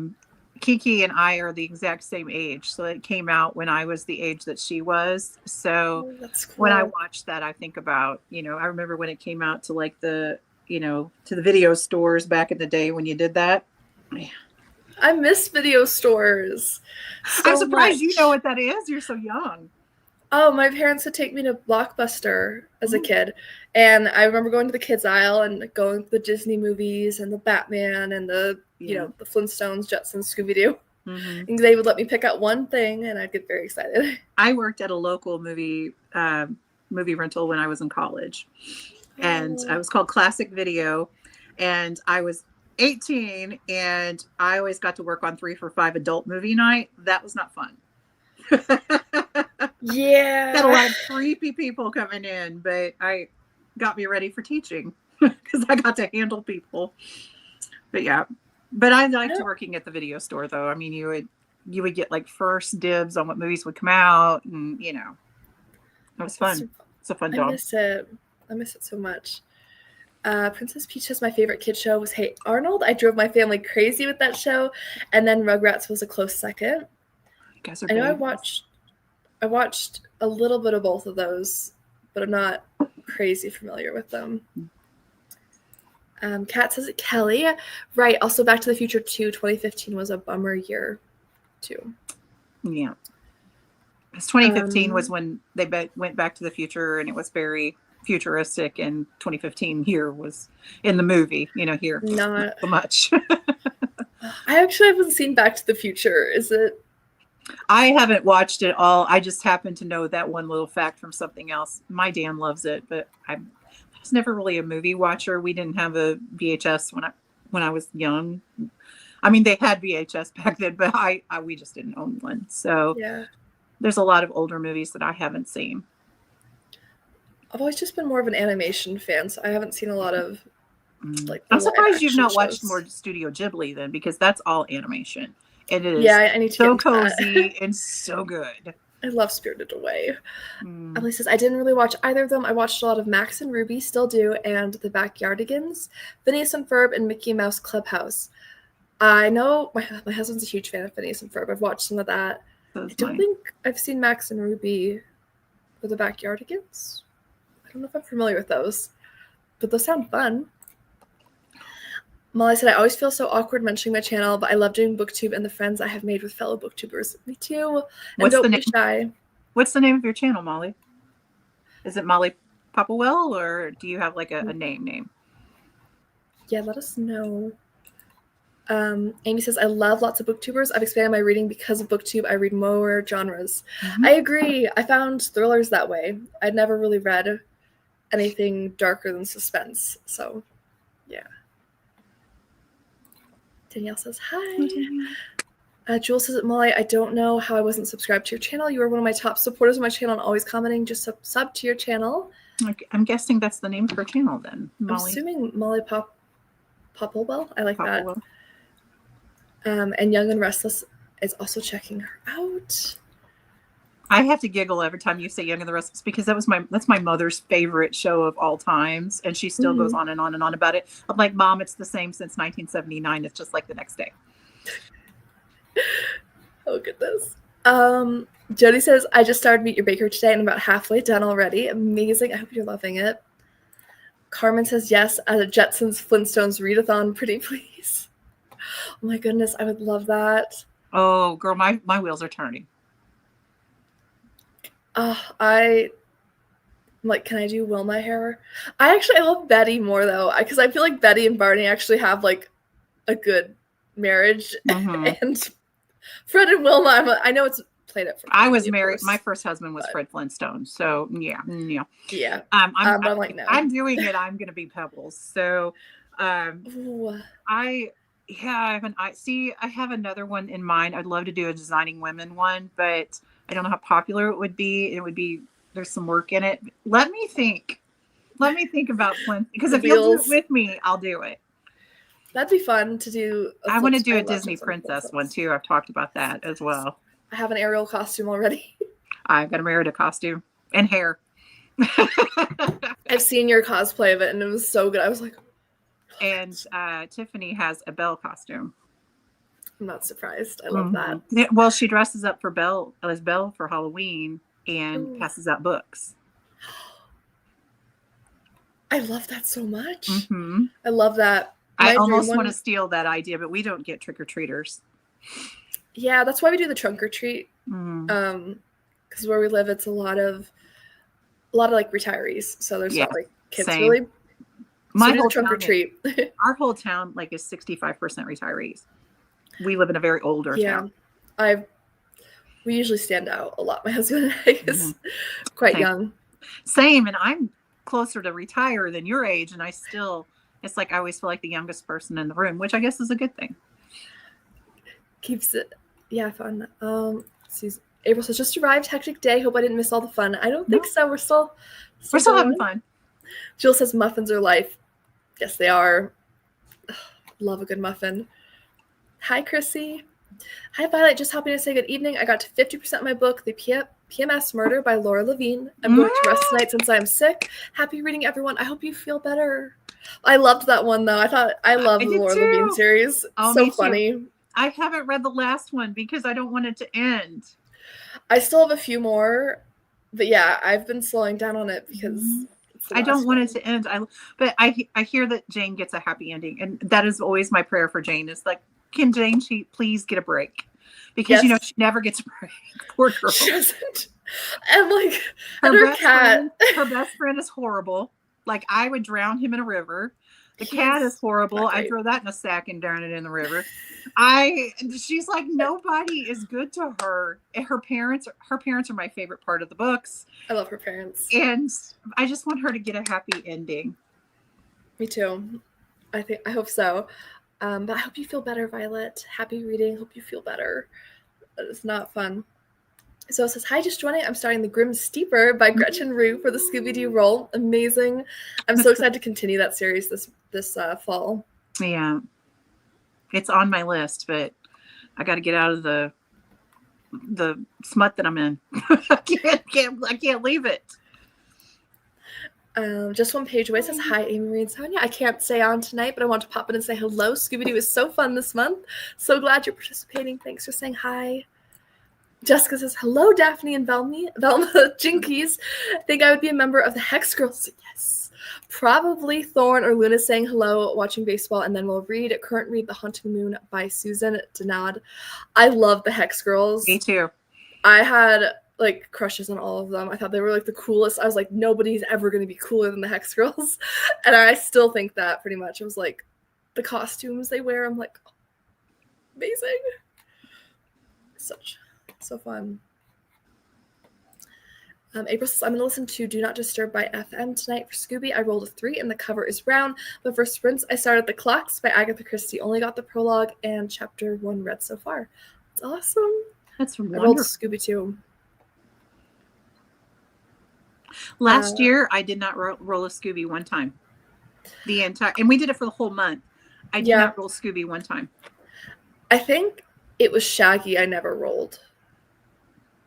Kiki and I are the exact same age. So it came out when I was the age that she was. So that's cool. When I watched that, I think about, I remember when it came out to like to the video stores back in the day when you did that. Yeah. I miss video stores. I'm surprised you know what that is. You're so young. Oh, my parents would take me to Blockbuster as a kid. And I remember going to the kids aisle and going to the Disney movies and the Batman and the Flintstones, Jetsons, Scooby Doo. Mm-hmm. And they would let me pick out one thing and I'd get very excited. I worked at a local movie rental when I was in college. And it was called Classic Video. And I was 18 and I always got to work on 3 for $5 adult movie night. That was not fun. Yeah. Got a lot of creepy people coming in, but I got me ready for teaching because I got to handle people. But yeah. But I liked working at the video store though. I mean, you would get like first dibs on what movies would come out, and it was fun. It's a fun job. I miss it so much. Princess Peach says my favorite kid show was Hey Arnold. I drove my family crazy with that show, and then Rugrats was a close second. I know I watched a little bit of both of those, but I'm not crazy familiar with them. Kat says Kelly. Right. Also, Back to the Future 2, 2015 was a bummer year, too. Yeah. Because 2015 was when they went Back to the Future, and it was very futuristic, and 2015 here was in the movie, here. Not so much. I actually haven't seen Back to the Future. Is it? I haven't watched it all. I just happen to know that one little fact from something else. My Dan loves it, but I was never really a movie watcher. We didn't have a VHS when I was young. I mean, they had VHS back then, but we just didn't own one. So there's a lot of older movies that I haven't seen. I've always just been more of an animation fan, so I haven't seen a lot of like the I'm surprised live you've action not watched shows. more Studio Ghibli then, because that's all animation. It is Yeah, I need to get so into that. cozy and so good. I love Spirited Away. Mm. Emily says, I didn't really watch either of them. I watched a lot of Max and Ruby, still do, and The Backyardigans, Phineas and Ferb, and Mickey Mouse Clubhouse. I know my husband's a huge fan of Phineas and Ferb. I've watched some of that. I don't think I've seen Max and Ruby or The Backyardigans. I don't know if I'm familiar with those, but those sound fun. Molly said, I always feel so awkward mentioning my channel, but I love doing booktube and the friends I have made with fellow booktubers. Me too. And don't be shy. What's the name of your channel, Molly? Is it Molly Popplewell, or do you have like a name? Yeah, let us know. Amy says, I love lots of booktubers. I've expanded my reading because of booktube. I read more genres. Mm-hmm. I agree. I found thrillers that way. I'd never really read anything darker than suspense. So, yeah. Danielle says, hi. Jewel says, Molly, I don't know how I wasn't subscribed to your channel. You were one of my top supporters of my channel and always commenting. Just sub to your channel. I'm guessing that's the name of her channel then, Molly. I'm assuming Molly Popplewell. I like Popplewell. That. And Young and Restless is also checking her out. I have to giggle every time you say Young and the Restless, because that's my mother's favorite show of all times, and she still goes on and on and on about it. I'm like, Mom, it's the same since 1979. It's just like the next day. Oh goodness. Jody says, I just started Meet Your Baker today and I'm about halfway done already. Amazing. I hope you're loving it. Carmen says, yes, a Jetsons Flintstones readathon, pretty please. Oh my goodness, I would love that. Oh girl, my wheels are turning. I like, can I do Wilma hair? I love Betty more though, because I feel like Betty and Barney actually have like a good marriage. Mm-hmm. And Fred and Wilma, I know it's played it for I was married. My first husband was Fred Flintstone. So yeah. I'm like, no. I'm doing it. I'm going to be Pebbles. So, I have another one in mind. I'd love to do a Designing Women one, but I don't know how popular it would be. There's some work in it. Let me think about Flint, because if you'll do it with me, I'll do it. That'd be fun to do. I want to do a Disney princess one too. I've talked about that as well. I have an Ariel costume already. I've got a Merida costume and hair. I've seen your cosplay of it and it was so good. I was like, and Tiffany has a Belle costume. I'm not surprised. I love that. Yeah, well, she dresses up as Belle for Halloween and passes out books. I love that so much. Mm-hmm. I love that. I almost want to steal that idea, but we don't get trick-or-treaters. Yeah, that's why we do the trunk or treat. Because where we live, it's a lot of like retirees. So there's not like kids really. My whole trunk or treat. Our whole town like is 65% retirees. We live in a very older town. We usually stand out a lot. My husband and I is quite young. Same, and I'm closer to retire than your age, and it's like I always feel like the youngest person in the room, which I guess is a good thing. Keeps it, fun. April says, just arrived, hectic day. Hope I didn't miss all the fun. I don't think so. We're still having fun. Jill says, muffins are life. Yes, they are. Ugh, love a good muffin. Hi, Chrissy. Hi, Violet. Just happy to say good evening. I got to 50% of my book, The PMS Murder by Laura Levine. I'm going to rest tonight since I'm sick. Happy reading, everyone. I hope you feel better. I loved that one, though. I love the Laura Levine series. So funny. Too. I haven't read the last one because I don't want it to end. I still have a few more, but yeah, I've been slowing down on it because I don't want it to end. But I hear that Jane gets a happy ending, and that is always my prayer for Jane. Is like, can Jane please get a break? Because she never gets a break. Poor girl. She doesn't. And like her cat, her best friend is horrible. Like I would drown him in a river. The cat is horrible. I throw that in a sack and drown it in the river. She's like, nobody is good to her. And her parents are my favorite part of the books. I love her parents. And I just want her to get a happy ending. Me too. I hope so. But I hope you feel better, Violet. Happy reading. Hope you feel better. It's not fun. So it says, hi, just joining. I'm starting The Grim Steeper by Gretchen Rue for the Scooby Doo role. Amazing. I'm so excited to continue that series this fall. Yeah. It's on my list, but I got to get out of the smut that I'm in. I can't leave it. Just one page away says, hi, Amy Marie and Sonia. I can't stay on tonight, but I want to pop in and say hello. Scooby Doo is so fun this month. So glad you're participating. Thanks for saying hi. Jessica says, hello, Daphne and Velma Jinkies. Think I would be a member of the Hex Girls? Yes. Probably Thorn or Luna saying hello, watching baseball, and then we'll current read The Haunting Moon by Susan Denad. I love the Hex Girls. Me too. I had like crushes on all of them. I thought they were like the coolest. I was like, nobody's ever going to be cooler than the Hex Girls. And I still think that pretty much. It was like the costumes they wear. I'm like, oh, amazing. So fun. April says, I'm going to listen to Do Not Disturb by FM tonight for Scooby. I rolled a 3 and the cover is brown. But for Sprints, I started The Clocks by Agatha Christie. Only got the prologue and chapter 1 read so far. It's awesome. That's wonderful. I rolled Scooby too. Last year, I did not roll a Scooby one time. And we did it for the whole month. I did not roll Scooby one time. I think it was Shaggy I never rolled.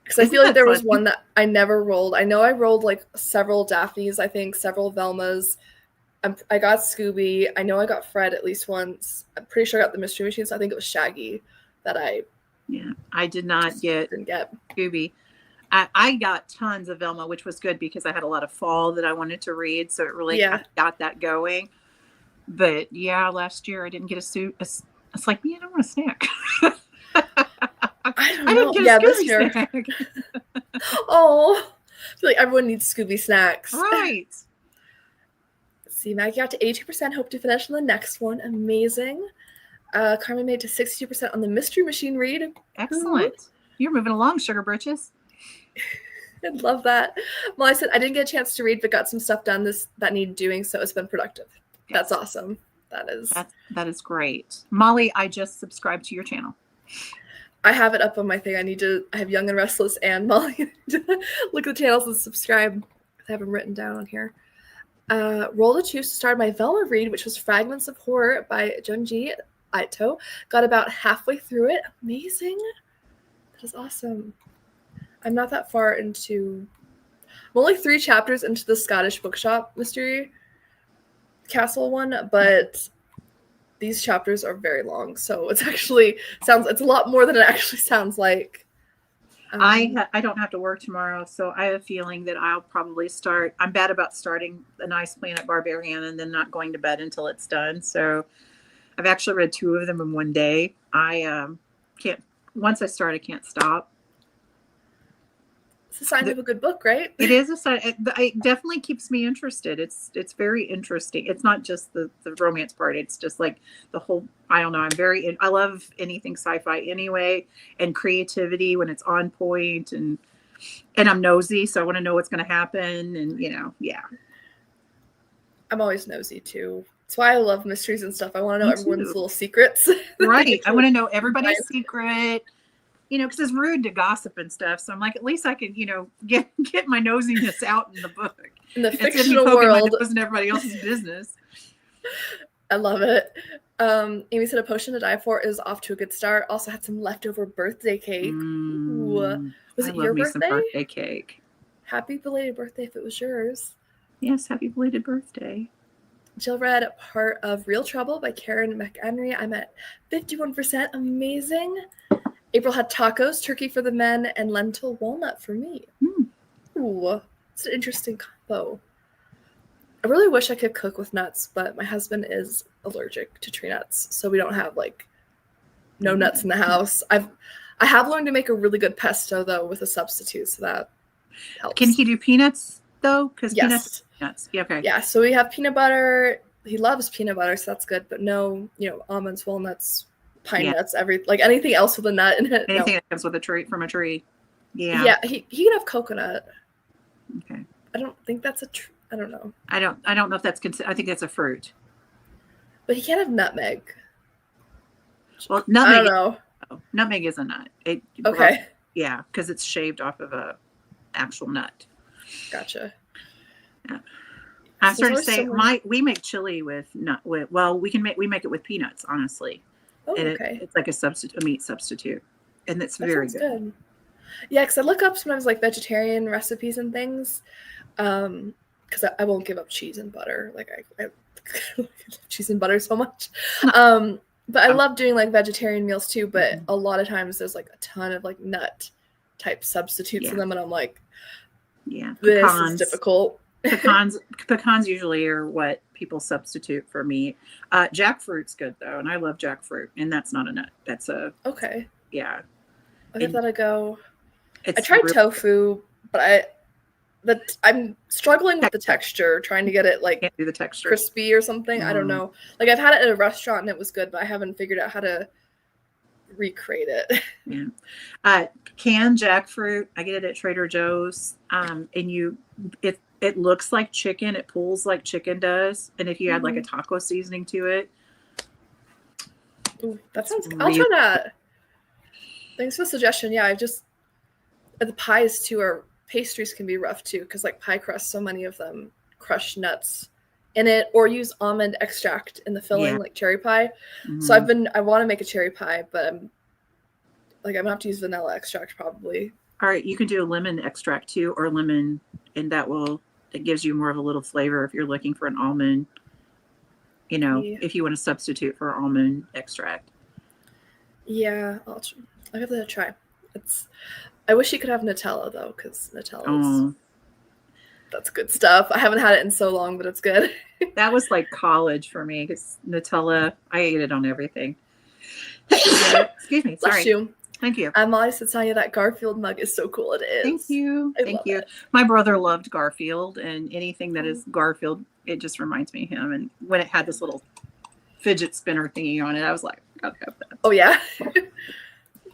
Because I feel like there was one that I never rolled. I know I rolled like several Daphnes, I think, several Velmas. I got Scooby. I know I got Fred at least once. I'm pretty sure I got the Mystery Machine, so I think it was Shaggy that I... Yeah, I didn't get Scooby. I got tons of Velma, which was good because I had a lot of fall that I wanted to read, so it really got that going. But yeah, last year I didn't get a suit. It's like, man, I want a snack. I didn't get a Scooby snack. Oh, I feel like everyone needs Scooby snacks. Right. Let's see, Maggie got to 82%. Hope to finish on the next one. Amazing. Carmen made to 62% on the Mystery Machine read. Excellent. You're moving along, Sugar Britches. I love that. Molly said, I didn't get a chance to read, but got some stuff done that needed doing, so it's been productive. Yes. That's awesome. That is great. Molly, I just subscribed to your channel. I have it up on my thing. I have Young and Restless and Molly. Look at the channels and subscribe. I have them written down on here. Rolled a 2 to start my Velma read, which was Fragments of Horror by Junji Ito. Got about halfway through it. Amazing. That is awesome. I'm not that far into... I'm only 3 chapters into the Scottish Bookshop Mystery Castle one, but these chapters are very long, so it's a lot more than it actually sounds like. I don't have to work tomorrow, so I have a feeling that I'll probably start. I'm bad about starting A Nice Planet Barbarian and then not going to bed until it's done. So I've actually read 2 of them in one day. I can't. Once I start, I can't stop. It's a sign of a good book, right? It is a sign. It definitely keeps me interested. It's very interesting. It's not just the romance part. It's just like the whole, I don't know. I love anything sci-fi anyway, and creativity when it's on point, and I'm nosy, so I want to know what's going to happen. And yeah. I'm always nosy too. That's why I love mysteries and stuff. I want to know everyone's little secrets. Right. I want to know everybody's secret. Because it's rude to gossip and stuff. So I'm like, at least I can, get my nosiness out in the book. In the fictional world. It wasn't everybody else's business. I love it. Amy said A Potion to Die For is off to a good start. Also had some leftover birthday cake. Ooh. Was it your birthday? Some birthday cake. Happy belated birthday if it was yours. Yes, happy belated birthday. Jill read part of Real Trouble by Karen McHenry. I'm at 51%. Amazing. April had tacos, turkey for the men, and lentil walnut for me. Ooh, it's an interesting combo. I really wish I could cook with nuts, but my husband is allergic to tree nuts, so we don't have no nuts in the house. I have learned to make a really good pesto though with a substitute, so that helps. Can he do peanuts though? Because yes. Peanuts. Yeah, okay. Yeah, so we have peanut butter. He loves peanut butter, so that's good. But no, almonds, walnuts, pine nuts, anything else with a nut in it. Anything that comes with from a tree. Yeah. Yeah, he can have coconut. Okay. I don't think that's a tree. I don't know. I don't know if that's I think that's a fruit. But he can't have nutmeg. Well, nutmeg. I don't know. Nutmeg is a nut. Okay. Yeah, because it's shaved off of a actual nut. Gotcha. Yeah. I So there's started to always say someone. we make chili with we make it with peanuts, honestly. Oh, And okay. it's like a meat substitute. And it's That very sounds good. good. Yeah, because I look up sometimes like vegetarian recipes and things. Because I won't give up cheese and butter. Like I cheese and butter so much. But I love doing like vegetarian meals too. But a lot of times there's like a ton of like nut type substitutes in them, and I'm like, this is difficult. Pecans usually are what people substitute for meat. Jackfruit's good though, and I love jackfruit, and that's not a nut. That's a Okay. yeah. I'll give that a go. I It's tried tofu, but I'm struggling with the texture, trying to get it like can't do the texture. Crispy or something. I don't know. Like I've had it at a restaurant and it was good, but I haven't figured out how to recreate it. Yeah. Canned jackfruit, I get it at Trader Joe's. And it looks like chicken. It pulls like chicken does. And if you add like a taco seasoning to it. Ooh, that sounds good. I'll try that. Thanks for the suggestion. Yeah, the pies too, or pastries can be rough too, because like pie crust, so many of them crush nuts in it or use almond extract in the filling, like cherry pie. So I want to make a cherry pie, but I'm gonna have to use vanilla extract probably. All right, you can do a lemon extract too, or lemon, and it gives you more of a little flavor if you're looking for an almond, if you want to substitute for almond extract. Yeah, I'll give that a try. I wish you could have Nutella though, because that's good stuff. I haven't had it in so long, but it's good. That was like college for me, because Nutella, I ate it on everything. Excuse me. Sorry. Bless you. Thank you. I'm always to tell you that Garfield mug is so cool. It is. Thank you. Thank you. My brother loved Garfield, and anything that is Garfield, it just reminds me of him. And when it had this little fidget spinner thingy on it, I was like, gotta have that. Oh yeah.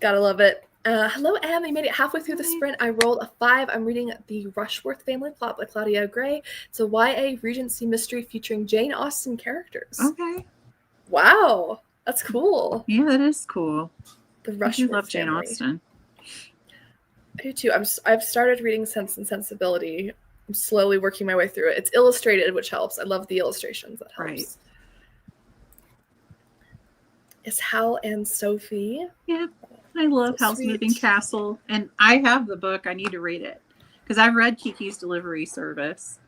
Gotta love it. Hello, Em. You made it halfway through the sprint. I rolled a 5. I'm reading The Rushworth Family Plot by Claudia Gray. It's a YA Regency mystery featuring Jane Austen characters. Okay. Wow. That's cool. Yeah, that is cool. The Rushworth I love Jane Austen. I do too. I've started reading Sense and Sensibility. I'm slowly working my way through it. It's illustrated, which helps. I love the illustrations. That helps. Right. Is Hal and Sophie. Yeah. I love Hal's Moving Castle, and I have the book. I need to read it because I've read Kiki's Delivery Service,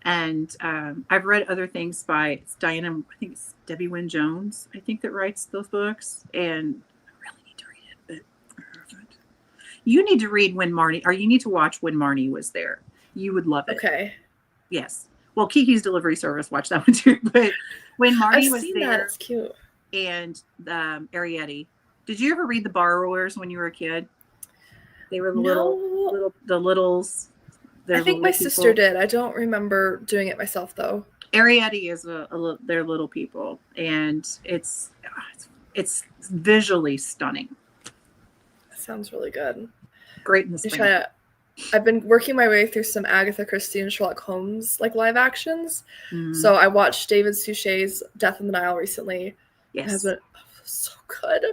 and I've read other things by Diana. I think it's Debbie Wynne Jones. I think that writes those books, and I really need to read it. But you need to read When Marnie, or you need to watch When Marnie Was There. You would love it. Okay. Yes. Well, Kiki's Delivery Service. Watch that one too. But When Marnie Was There, that. It's cute. And Arietti. Did you ever read The Borrowers when you were a kid? They were the littles. I think my sister did. I don't remember doing it myself though. Arietti is they're little people, and it's visually stunning. That sounds really good. Great in the spring. I've been working my way through some Agatha Christie and Sherlock Holmes live actions. So I watched David Suchet's Death in the Nile recently. Yes. It has been so good.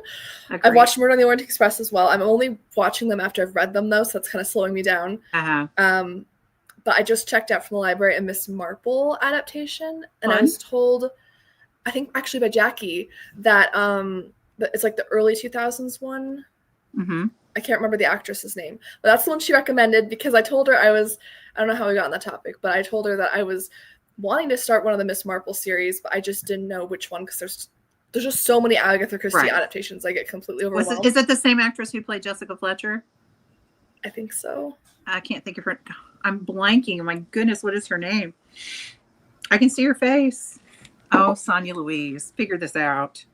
I watched Murder on the Orient Express as well. I'm only watching them after I've read them though, so that's kind of slowing me down. But I just checked out from the library a Miss Marple adaptation, and I was told, I think actually by Jackie, that it's like the early 2000s one. I can't remember the actress's name, but that's the one she recommended because I told her I don't know how we got on that topic, but I told her that I was wanting to start one of the Miss Marple series, but I just didn't know which one because there's just so many Agatha Christie adaptations. I get completely overwhelmed. Is it the same actress who played Jessica Fletcher? I think so. I can't think of her. I'm blanking. My goodness, what is her name? I can see her face. Oh, Sonia Louise. Figure this out.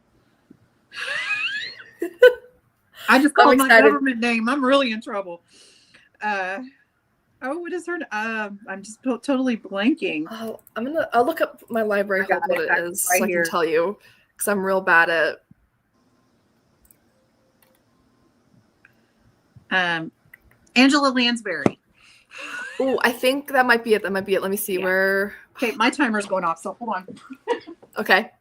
I just called my government name. I'm really in trouble. What is her? I'm just totally blanking. Oh, I'll look up my library hold what it is so I can tell you because I'm real bad at. Angela Lansbury. Oh, I think that might be it. Let me see where. Okay, my timer's going off, so hold on. Okay.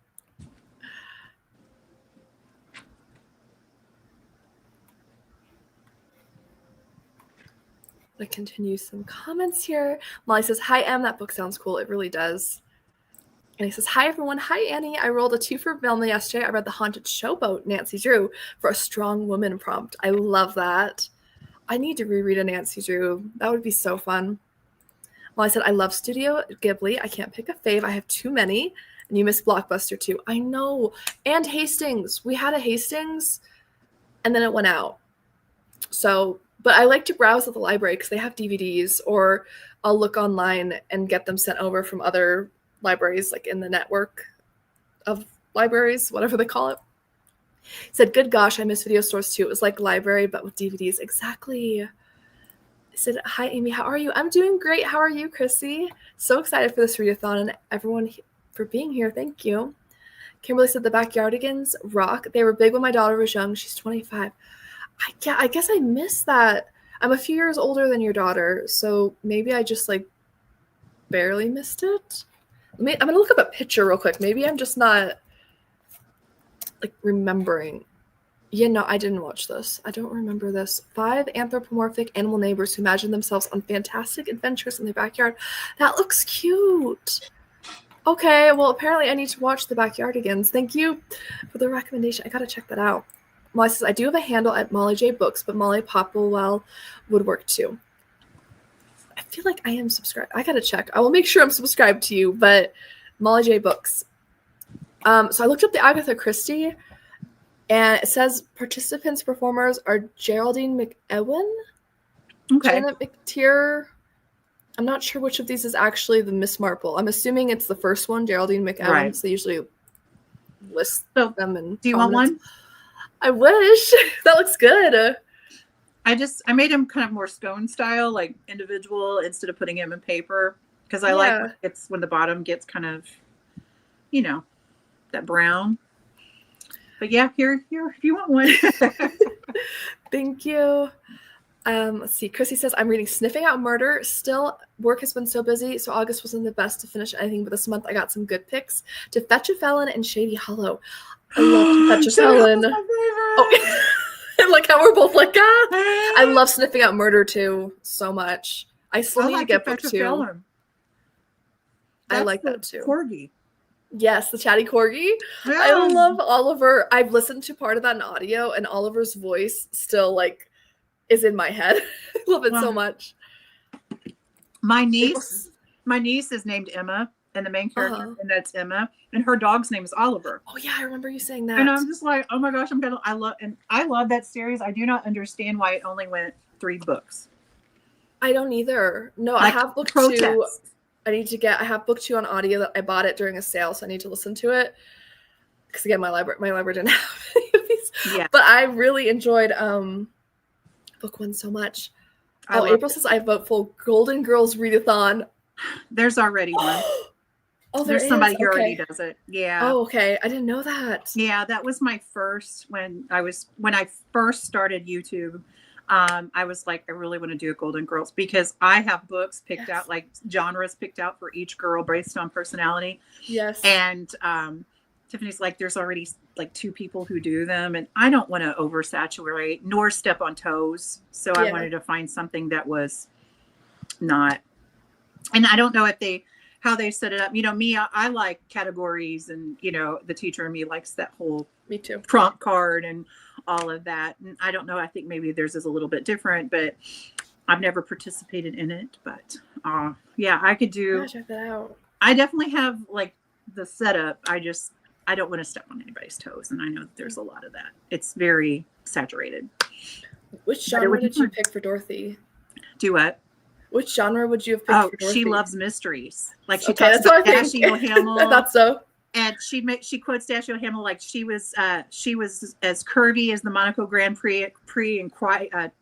Let's continue some comments here. Molly says, "Hi, Em. That book sounds cool. It really does." And he says, "Hi, everyone. Hi, Annie. I rolled a 2 for Velma yesterday. I read The Haunted Showboat, Nancy Drew, for a strong woman prompt. I love that. I need to reread a Nancy Drew. That would be so fun." Well, I said, "I love Studio Ghibli. I can't pick a fave. I have too many. And you missed Blockbuster, too." I know. And Hastings. We had a Hastings, and then it went out. So, but I like to browse at the library because they have DVDs, or I'll look online and get them sent over from other libraries, like in the network of libraries, whatever they call it. He said, "Good gosh, I miss video stores too. It was like library, but with DVDs." Exactly. I said, "Hi, Amy. How are you?" "I'm doing great. How are you, Chrissy?" So excited for this readathon and everyone for being here. Thank you. Kimberly said, "The Backyardigans rock. They were big when my daughter was young. She's 25. I guess I missed that. I'm a few years older than your daughter, so maybe I just like barely missed it. I'm going to look up a picture real quick. Maybe I'm just not like remembering. Yeah, no, I didn't watch this. I don't remember this. 5 anthropomorphic animal neighbors who imagine themselves on fantastic adventures in their backyard. That looks cute. Okay, well, apparently I need to watch The Backyardigans. Thank you for the recommendation. I got to check that out. Molly says, "I do have a handle at Molly J Books, but Molly Popplewell would work too." I feel like I am subscribed. I got to check. I will make sure I'm subscribed to you, but Molly J Books. So I looked up the Agatha Christie, and it says participants, performers are Geraldine McEwen, Janet McTeer. I'm not sure which of these is actually the Miss Marple. I'm assuming it's the first one, Geraldine McEwen. Right. So they usually list them. And do you want one? I wish. That looks good. I made them kind of more scone style, like individual, instead of putting them in paper, because I like it's when the bottom gets kind of, that brown. But yeah, here, if you want one. Thank you. Let's see. Chrissy says, "I'm reading Sniffing Out Murder. Still, work has been so busy, so August wasn't the best to finish anything, but this month I got some good picks. To Fetch a Felon and Shady Hollow." I love To Fetch a Felon. Oh, and like how we're both like, I love Sniffing Out Murder too so much. I still need to get book 2. I like that too. Corgi. Yes, the chatty corgi. Yeah. I love Oliver. I've listened to part of that in audio, and Oliver's voice still like is in my head. I love it so much. My niece is named Emma, and the main character, and that's Emma, and her dog's name is Oliver. Oh yeah, I remember you saying that. And I'm just like, oh my gosh, I love that series. I do not understand why it only went 3 books. I don't either. No, like, I have book 2. I have book 2 on audio that I bought it during a sale, so I need to listen to it. Because again, my library didn't have any of these. Yeah. But I really enjoyed book 1 so much. April says, "I vote for Golden Girls Readathon." There's already one. There's somebody who already does it. Yeah. Oh, okay. I didn't know that. Yeah, that was my first when I first started YouTube. I was like, I really want to do a Golden Girls because I have books picked out, like genres picked out for each girl based on personality. Yes. And Tiffany's like, there's already like 2 people who do them, and I don't want to oversaturate nor step on toes. So I wanted to find something that was not, and I don't know how they set it up. Me, I like categories, and the teacher in me likes that whole me too prompt card and all of that. And I don't know, I think maybe theirs is a little bit different, but I've never participated in it. But I could do. Check that out. I definitely have like the setup. I don't want to step on anybody's toes, and I know that there's a lot of that. It's very saturated. Which genre did you pick for Dorothy? Do what? Which genre would you have picked for Dorothy? She loves mysteries. Like she talks about Dashiell Hammett. I thought so. And she quotes Dashiell Hammett like she was as curvy as the Monaco Grand Prix and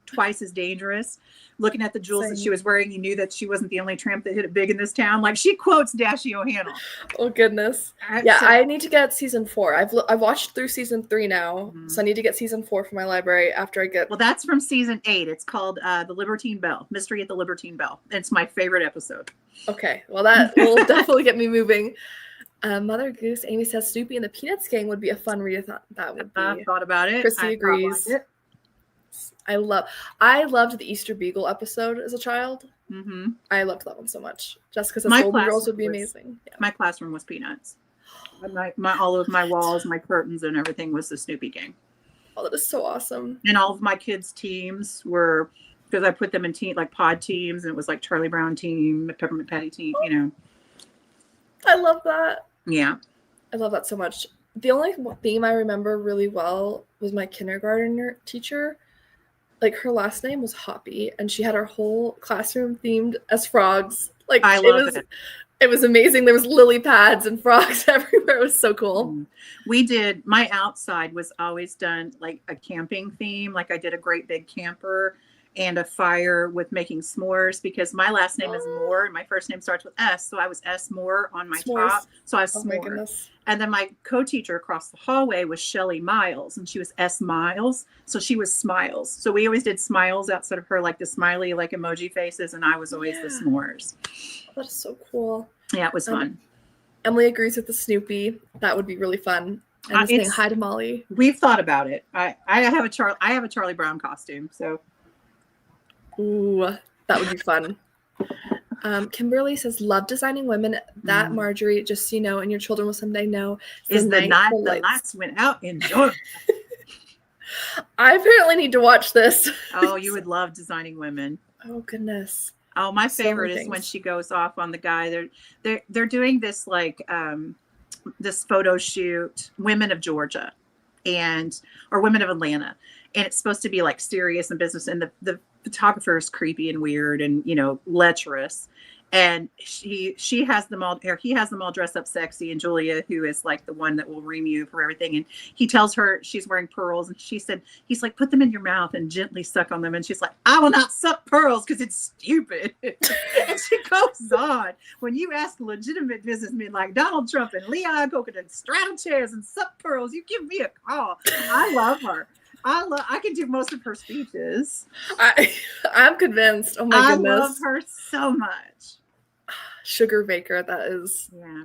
twice as dangerous. Looking at the jewels that she was wearing, you knew that she wasn't the only tramp that hit it big in this town. Like she quotes Dashiell Hammett. Oh goodness! Yeah, so I need to get season 4. I've watched through season 3 now, so I need to get season 4 for my library after I get. Well, that's from season 8. It's called The Libertine Bell, Mystery at the Libertine Bell. It's my favorite episode. Okay, well that will definitely get me moving. Mother Goose, Amy says Snoopy and the Peanuts Gang would be a fun readathon. That would be. I thought about it. Chrissy agrees. I loved the Easter Beagle episode as a child. Mm-hmm. I loved that one so much. Jessica says My Golden Girls classroom would be was- amazing. Yeah. My classroom was Peanuts. My all of my walls, my curtains, and everything was the Snoopy gang. Oh, that is so awesome. And all of my kids' teams were, because I put them in like pod teams, and it was like Charlie Brown team, Peppermint Patty team, you know. I love that. Yeah. I love that so much. The only theme I remember really well was my kindergarten teacher. Like, her last name was Hoppy, and she had her whole classroom themed as frogs. Like, I love it. It was amazing. There was lily pads and frogs everywhere. It was so cool. We did, my outside was always done like a camping theme. Like, I did a great big camper and a fire with making s'mores, because my last name is Moore and my first name starts with S. So I was S Moore on my S'mores. top. So I was Oh my s'more. goodness. And then my co-teacher across the hallway was Shelly Miles, and she was S Miles. So she was Smiles. So we always did smiles outside of her, like the smiley, like emoji faces. And I was always the s'mores. That is so cool. Yeah, it was fun. Emily agrees with the Snoopy. That would be really fun. And saying hi to Molly. We've thought about it. I have a Charlie Brown costume. So. Ooh, that would be fun. Kimberly says, love designing women. That, Marjorie, just so you know, and your children will someday know, is the night the lights went out in Georgia. I apparently need to watch this. Oh, you would love designing women. Oh, goodness. Oh, my favorite is when she goes off on the guy. They're doing this like this photo shoot, Women of Georgia, or Women of Atlanta, and it's supposed to be like serious and business, and the photographer is creepy and weird and, you know, lecherous, and he has them all dressed up sexy, and Julia, who is like the one that will ream you for everything, and he tells her she's wearing pearls, and he's like, put them in your mouth and gently suck on them, and she's like, I will not suck pearls because it's stupid. And she goes on, when you ask legitimate businessmen like Donald Trump and Lee Iacocca to straddle chairs and suck pearls, you give me a call. I love her. I can do most of her speeches. I'm convinced. Oh my goodness. I love her so much. Sugar Baker, that is. Yeah.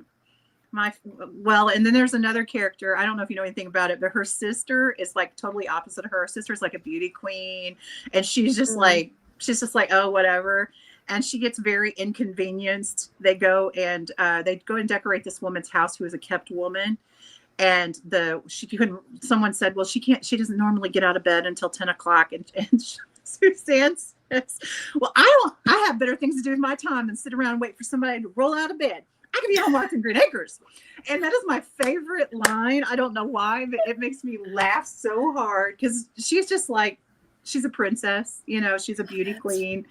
And then there's another character. I don't know if you know anything about it, but her sister is like totally opposite of her. Her sister's like a beauty queen, and she's just like, oh, whatever. And she gets very inconvenienced. They go and decorate this woman's house who is a kept woman. And someone said, well, she doesn't normally get out of bed until 10 o'clock. And Suzanne says, well, I have better things to do with my time than sit around and wait for somebody to roll out of bed. I can be home watching Green Acres. And that is my favorite line. I don't know why, but it makes me laugh so hard, because she's just like, she's a princess, you know, she's a beauty queen.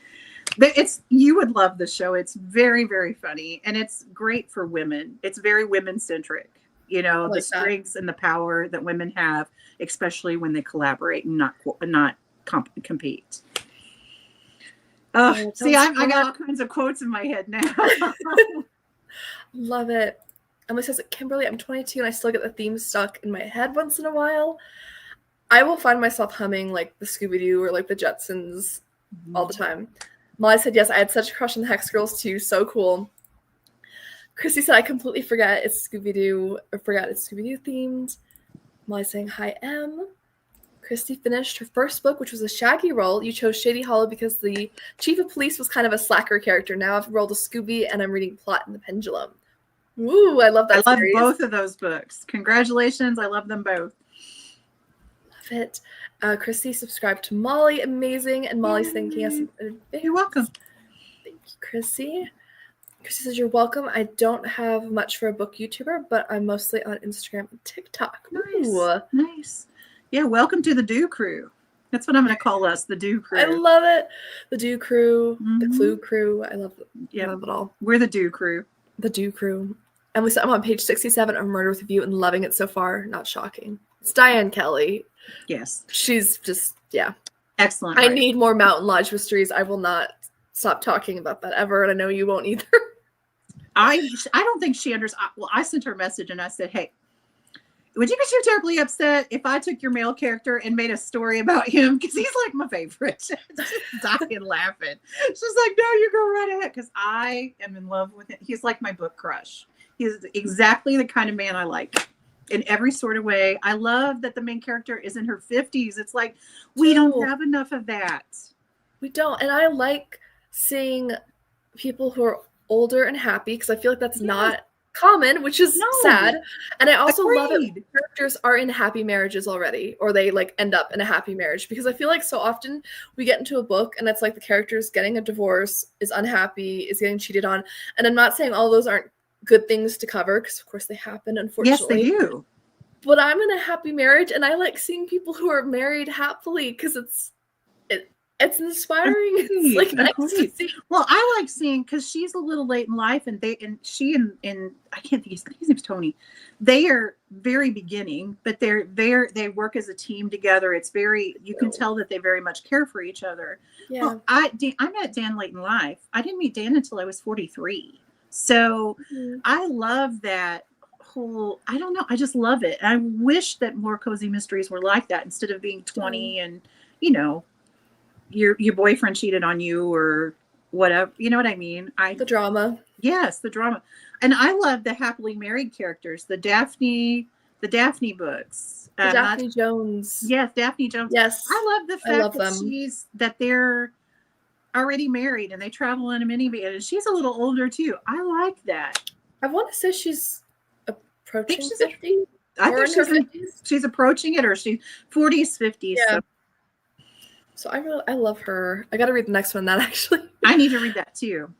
But you would love the show. It's very, very funny. And it's great for women. It's very women centric. You know, like the strengths and the power that women have, especially when they collaborate and not compete. See, I got all kinds of quotes in my head now. Love it. Emily says, Kimberly, I'm 22 and I still get the theme stuck in my head once in a while. I will find myself humming like the Scooby Doo or like the Jetsons all the time. Molly said, yes, I had such a crush on the Hex Girls too. So cool. Christy said, I completely forgot it's Scooby Doo themed. Molly saying, hi, Em. Christy finished her first book, which was a Shaggy role. You chose Shady Hollow because the chief of police was kind of a slacker character. Now I've rolled a Scooby and I'm reading Plot in the Pendulum. Woo, I love that series. I love both of those books. Congratulations. I love them both. Love it. Christy subscribed to Molly. Amazing. And Molly's thanking us. You're welcome. Thank you, Chrissy. Chrissy says, you're welcome. I don't have much for a book YouTuber, but I'm mostly on Instagram and TikTok. Nice. Yeah, welcome to the Do Crew. That's what I'm going to call us, the Do Crew. I love it. The Do Crew, the Clue Crew. I love it all. We're the Do Crew. The Do Crew. Emily said, I'm on page 67 of Murder with a View and loving it so far. Not shocking. It's Diane Kelly. Yes. She's just, yeah. Excellent. I need more Mountain Lodge mysteries. I will not stop talking about that ever, and I know you won't either. I don't think she understands. Well, I sent her a message and I said, hey, would you be too terribly upset if I took your male character and made a story about him? Because he's like my favorite. Just dying laughing. She's like, no, you go right ahead. Because I am in love with him. He's like my book crush. He's exactly the kind of man I like. in every sort of way. I love that the main character is in her 50s. It's like, we don't have enough of that. We don't. And I like seeing people who are older and happy because I feel like that's not common, which is sad. And I also love it when characters are in happy marriages already, or they like end up in a happy marriage, because I feel like so often we get into a book and it's like the character's getting a divorce, is unhappy, is getting cheated on. And I'm not saying all those aren't good things to cover, because of course they happen, unfortunately. Yes, they do. But I'm in a happy marriage and I like seeing people who are married happily because it's inspiring. It's like nice to see. Well, I like seeing, because she's a little late in life, and she and I can't think his name's Tony. They are very beginning, but they work as a team together. It's very, you can tell that they very much care for each other. Yeah. Well, I met Dan late in life. I didn't meet Dan until I was 43. So I love that whole, I don't know, I just love it. I wish that more cozy mysteries were like that, instead of being 20 and, you know, your boyfriend cheated on you or whatever, you know what I mean? The drama. Yes, the drama. And I love the happily married characters, the Daphne books. Daphne Jones. Yes, Daphne Jones. Yes. I love the fact that they're already married and they travel in a minivan, and she's a little older too. I like that. I want to say she's approaching 50. I think she's approaching it, or she's 40s, 50s. Yeah. So I love her. I got to read the next one, that actually. I need to read that too.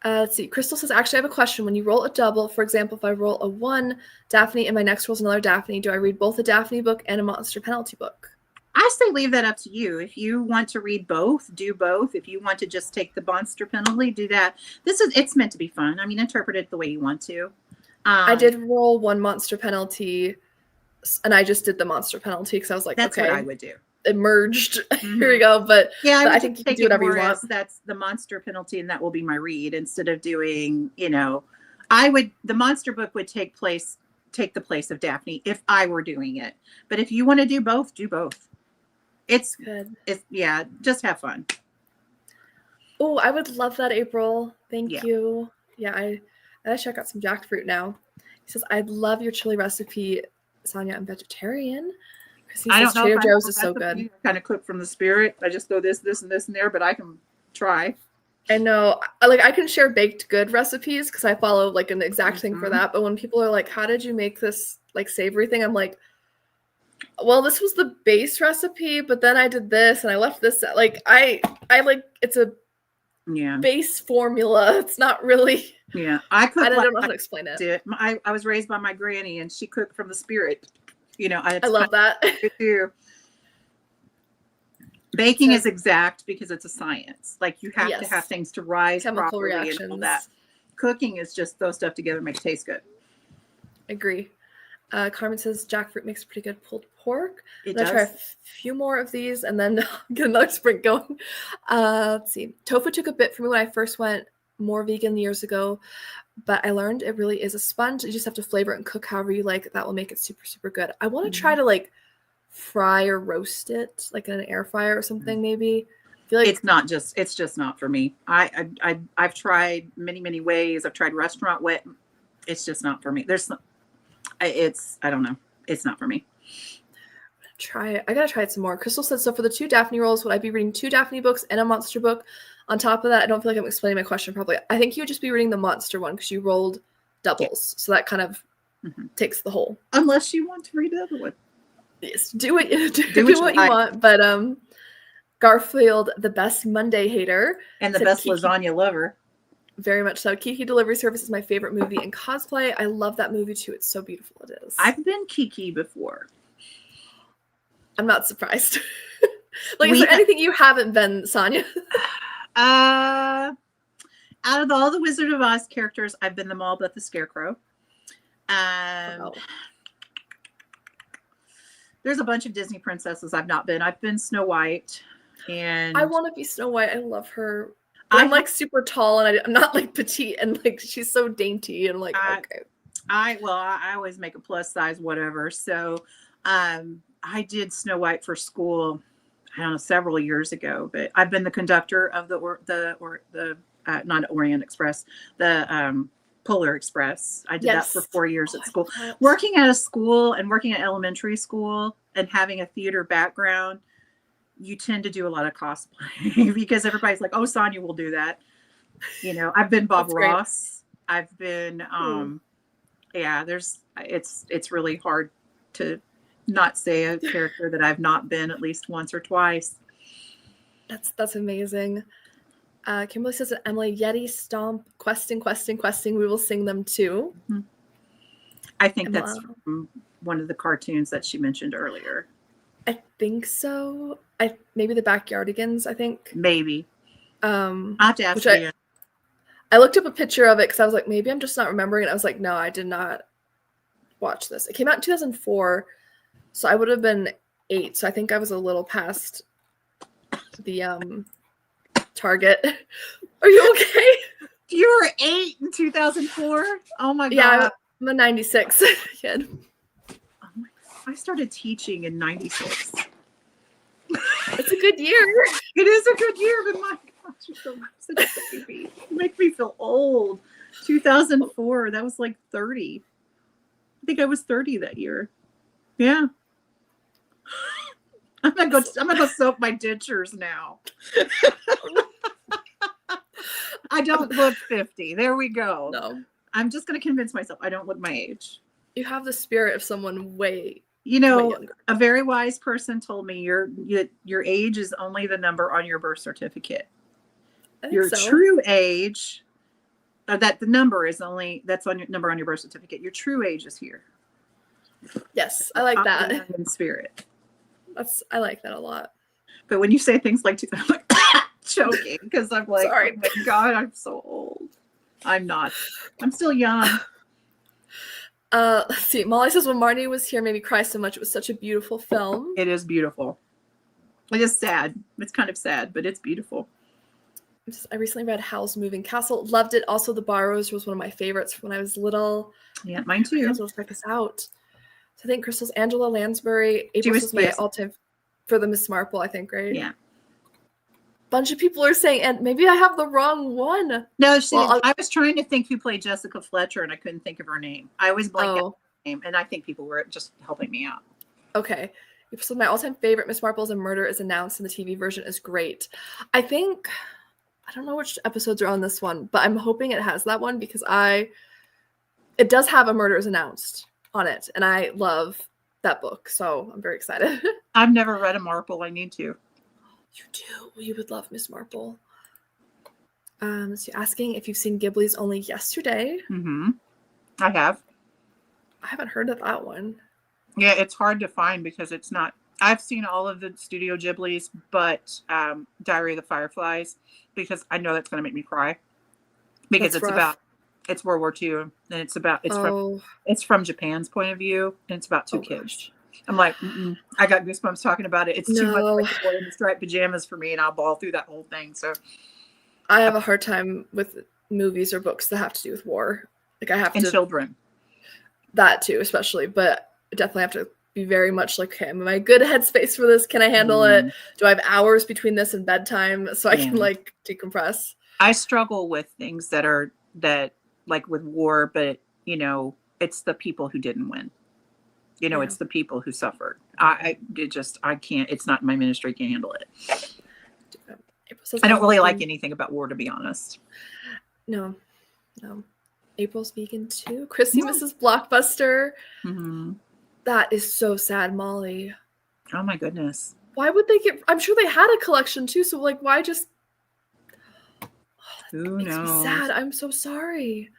Let's see. Crystal says, actually, I have a question. When you roll a double, for example, if I roll a 1 Daphne and my next roll is another Daphne, do I read both a Daphne book and a monster penalty book? I say leave that up to you. If you want to read both, do both. If you want to just take the monster penalty, do that. It's meant to be fun. I mean, interpret it the way you want to. I did roll 1 monster penalty, and I just did the monster penalty because I was like, that's okay, what I would do. It merged. Here we go. But yeah, I think you can do whatever you want. That's the monster penalty, and that will be my read, instead of doing, you know, the monster book would take the place of Daphne if I were doing it. But if you want to do both, do both. It's good. Yeah, just have fun. Oh, I would love that, April. Thank you. Yeah, I gotta check out some jackfruit now. He says, I'd love your chili recipe, Sonia. I'm vegetarian. I don't know. Trader Joe's is so good. Kind of cook from the spirit. I just go this, and this in there, but I can try. I know. I can share baked good recipes because I follow like an exact thing for that. But when people are like, how did you make this like savory thing? I'm like, well, this was the base recipe, but then I did this and I left this. Like I like, it's a base formula. It's not really. Yeah. I don't know how to explain it. I was raised by my granny, and she cooked from the spirit. You know, I love that. Baking is exact because it's a science. Like, you have to have things to rise chemical properly reactions. and all that. Cooking is just throw stuff together and make it taste good. Agree. Carmen says jackfruit makes pretty good pulled pork. I'm gonna try a few more of these and then get another sprint going. Let's see. Tofu took a bit for me when I first went more vegan years ago, but I learned it really is a sponge. You just have to flavor it and cook however you like. That will make it super, super good. I want to try to like fry or roast it like in an air fryer or something maybe. I feel like it's just not for me. I've tried many ways. I've tried restaurant wet. It's just not for me. I don't know. It's not for me. I gotta try it some more. Crystal said, so for the 2 Daphne rolls, would I be reading 2 Daphne books and a monster book? On top of that, I don't feel like I'm explaining my question properly. I think you would just be reading the monster one because you rolled doubles. So that kind of takes the whole. Unless you want to read the other one. Yes, do what you want. But Garfield, the best Monday hater. And the best lasagna lover. Very much so. Kiki Delivery Service is my favorite movie in cosplay. I love that movie too. It's so beautiful. It is. I've been Kiki before. I'm not surprised. Is there anything you haven't been, Sonia? Out of all the Wizard of Oz characters, I've been them all but the Scarecrow. There's a bunch of Disney princesses I've not been. I've been Snow White, and I want to be Snow White. I love her. I'm like super tall, and I'm not like petite, and like she's so dainty, and like okay. I always make a plus size whatever. So, I did Snow White for school. I don't know, several years ago, but I've been the conductor of the not Orient Express, the Polar Express. I did that for 4 years at school. I love that. Working at a school and working at elementary school and having a theater background, you tend to do a lot of cosplay because everybody's like, oh, Sonia will do that. You know, I've been Bob That's great. Ross. I've been, yeah, it's really hard to not say a character that I've not been at least once or twice. That's amazing. Kimberly says that Emily, Yeti, Stomp, Questing, we will sing them too. I think that's from one of the cartoons that she mentioned earlier. I think so. Maybe the Backyardigans, I think. Maybe. I'll have to ask you. I looked up a picture of it because I was like, maybe I'm just not remembering it. I was like, no, I did not watch this. It came out in 2004, so I would have been 8. So I think I was a little past the target. Are you okay? You were 8 in 2004? Oh my God. Yeah, I'm a 96 kid. Oh my God. I started teaching in 96. It's a good year. It is a good year, but my gosh, you're such a baby. You make me feel old. 2004, that was like 30. I think I was 30 that year. Yeah. I'm gonna go soak my dentures now. I don't look 50. There we go. No. I'm just gonna convince myself I don't look my age. You have the spirit of someone way younger. A very wise person told me your age is only the number on your birth certificate. Your true age, that the number is only that's on your number on your birth certificate. Your true age is here. Yes, I like that. In spirit. I like that a lot. But when you say things like, I'm like choking because I'm like, sorry. Oh my God, I'm so old. I'm not. I'm still young. Let's see. Molly says when Marnie was here made me cry so much. It was such a beautiful film. It is beautiful. It is sad. It's kind of sad, but it's beautiful. I recently read Howl's Moving Castle. Loved it. Also, The Borrowers was one of my favorites when I was little. Yeah, mine too. I'll check this out. So I think Crystal's Angela Lansbury. April was my all-time for the Miss Marple, I think, right? Yeah. Bunch of people are saying, and maybe I have the wrong one. No, I was trying to think who played Jessica Fletcher, and I couldn't think of her name. I always blank out her name, and I think people were just helping me out. Okay. So my all-time favorite Miss Marple's and Murder is Announced, and the TV version is great. I don't know which episodes are on this one, but I'm hoping it has that one because it does have a Murder is Announced on it, and I love that book, so I'm very excited. I've never read a Marple. I need to. You do. You would love Miss Marple. So you're asking if you've seen Ghibli's Only Yesterday. Mm-hmm. I have. I haven't heard of that one. Yeah, it's hard to find because it's not. I've seen all of the Studio Ghibli's, but Diary of the Fireflies, because I know that's going to make me cry. Because it's World War II, and it's from Japan's point of view, and it's about two kids. I'm like, I got goosebumps talking about it. It's too much like the boy in the striped pajamas for me, and I'll bawl through that whole thing. So I have a hard time with movies or books that have to do with war. Like I have and children. That too, especially, but I definitely have to be very much like, okay, am I in a good headspace for this? Can I handle it? Do I have hours between this and bedtime so I can like decompress? I struggle with things that like with war, but it's the people who didn't win. It's the people who suffered. I can't. It's not my ministry. Can't handle it. I don't really like anything about war, to be honest. No. April's vegan too. Chrissy, Mrs. Blockbuster. Mm-hmm. That is so sad, Molly. Oh my goodness. Why would they get? I'm sure they had a collection too. So like, why just? Who makes knows? me sad. I'm so sorry.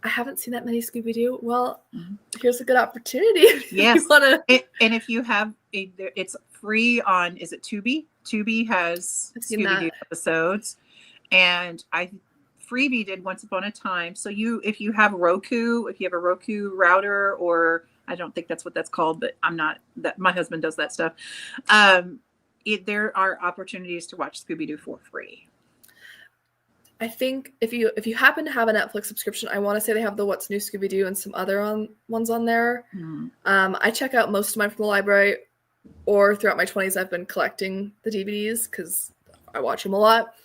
I haven't seen that many Scooby Doo. Well, here's a good opportunity. Yes. And if you have it's free on, is it Tubi? Tubi has Scooby Doo episodes, and Freebie did Once Upon a Time. So if you have Roku, if you have a Roku router, or I don't think that's what that's called, but my husband does that stuff. There are opportunities to watch Scooby Doo for free. I think if you happen to have a Netflix subscription, I want to say they have the What's New Scooby Doo and some other ones on there. I check out most of mine from the library, or throughout my 20s, I've been collecting the DVDs because I watch them a lot.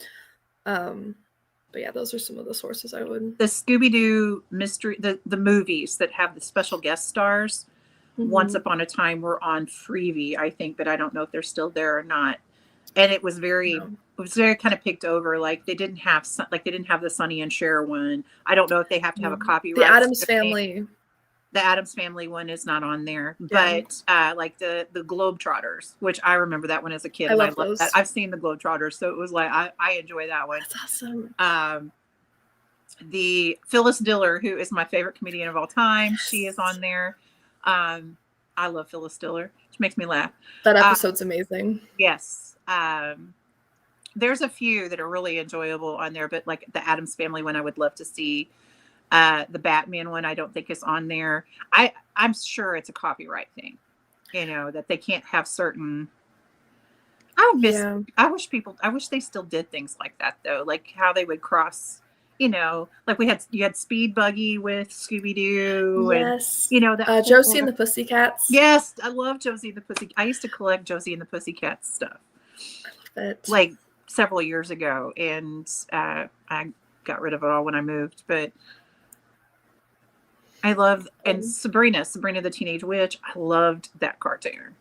But But yeah, those are some of the sources I would. The Scooby Doo mystery, the movies that have the special guest stars, once Mhm. upon a time were on Freevee, I think, but I don't know if they're still there or not. And it was No. very kind of picked over. Like they didn't have the Sonny and Cher one. I don't know if they have to have a The copyright Addams certificate. Family. The Addams Family one is not on there, Yeah. but like the Globetrotters, which I remember that one as a kid, I and I love love that. those. I've seen the Globetrotters, so it was like I enjoy that one. That's awesome. The Phyllis Diller, who is my favorite comedian of all time, Yes. she is on there. I love Phyllis Diller. She makes me laugh. That episode's amazing. Yes. There's a few that are really enjoyable on there, but like the Addams Family one, I would love to see. The Batman one, I don't think is on there. I'm sure it's a copyright thing, that they can't have certain. Yeah. I wish they still did things like that though, like how they would cross. Like you had Speed Buggy with Scooby Doo, and Yes. that whole. Josie and the Pussycats. Yes, I love Josie and the Pussy. I used to collect Josie and the Pussycats stuff. But Like several years ago, and I got rid of it all when I moved. But I love and Sabrina the Teenage Witch. I loved that cartoon.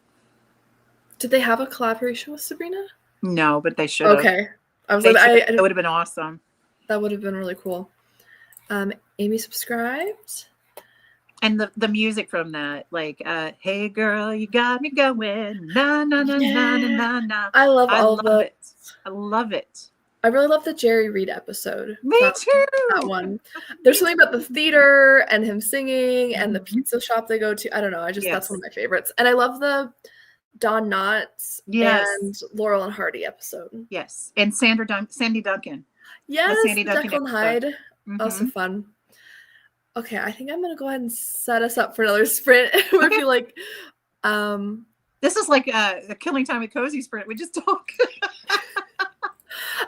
did they have a collaboration with Sabrina? No, but they should have. Okay. I was They like, it would have been awesome. That would have been really cool. Amy subscribed. And the music from that, like, hey girl, you got me going. Na na na na na na na. I love it. I love it. I really love the Jerry Reed episode. Me too. That one. There's something about the theater and him singing and the pizza shop they go to. I don't know. That's one of my favorites. And I love the Don Knotts and Laurel and Hardy episode. Yes. And Sandy Duncan. Yes, Sandy Duncan Jekyll and Hyde. Also Mm-hmm. fun. Okay, I think I'm gonna go ahead and set us up for another sprint. Where I feel like this is like a Killing Time with Cozy sprint. We just talk.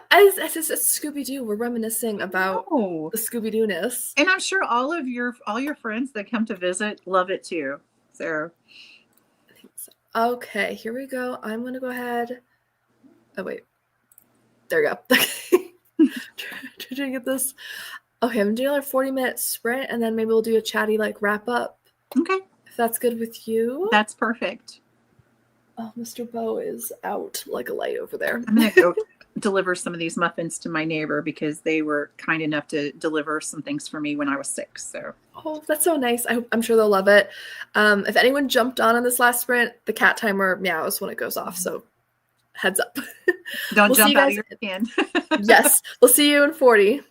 As Scooby Doo, we're reminiscing about the Scooby Doo-ness. And I'm sure all your friends that come to visit love it too. So I think so. Okay, here we go. I'm gonna go ahead. Oh wait. There we go. Trying to get this. Okay, I'm doing a 40-minute sprint, and then maybe we'll do a chatty wrap up. Okay. If that's good with you. That's perfect. Oh, Mr. Bo is out like a light over there. I'm gonna go deliver some of these muffins to my neighbor because they were kind enough to deliver some things for me when I was sick. So. Oh, that's so nice. I'm sure they'll love it. If anyone jumped on this last sprint, the cat timer meows when it goes off. So heads up. Don't jump out of your skin. Yes. We'll see you in 40.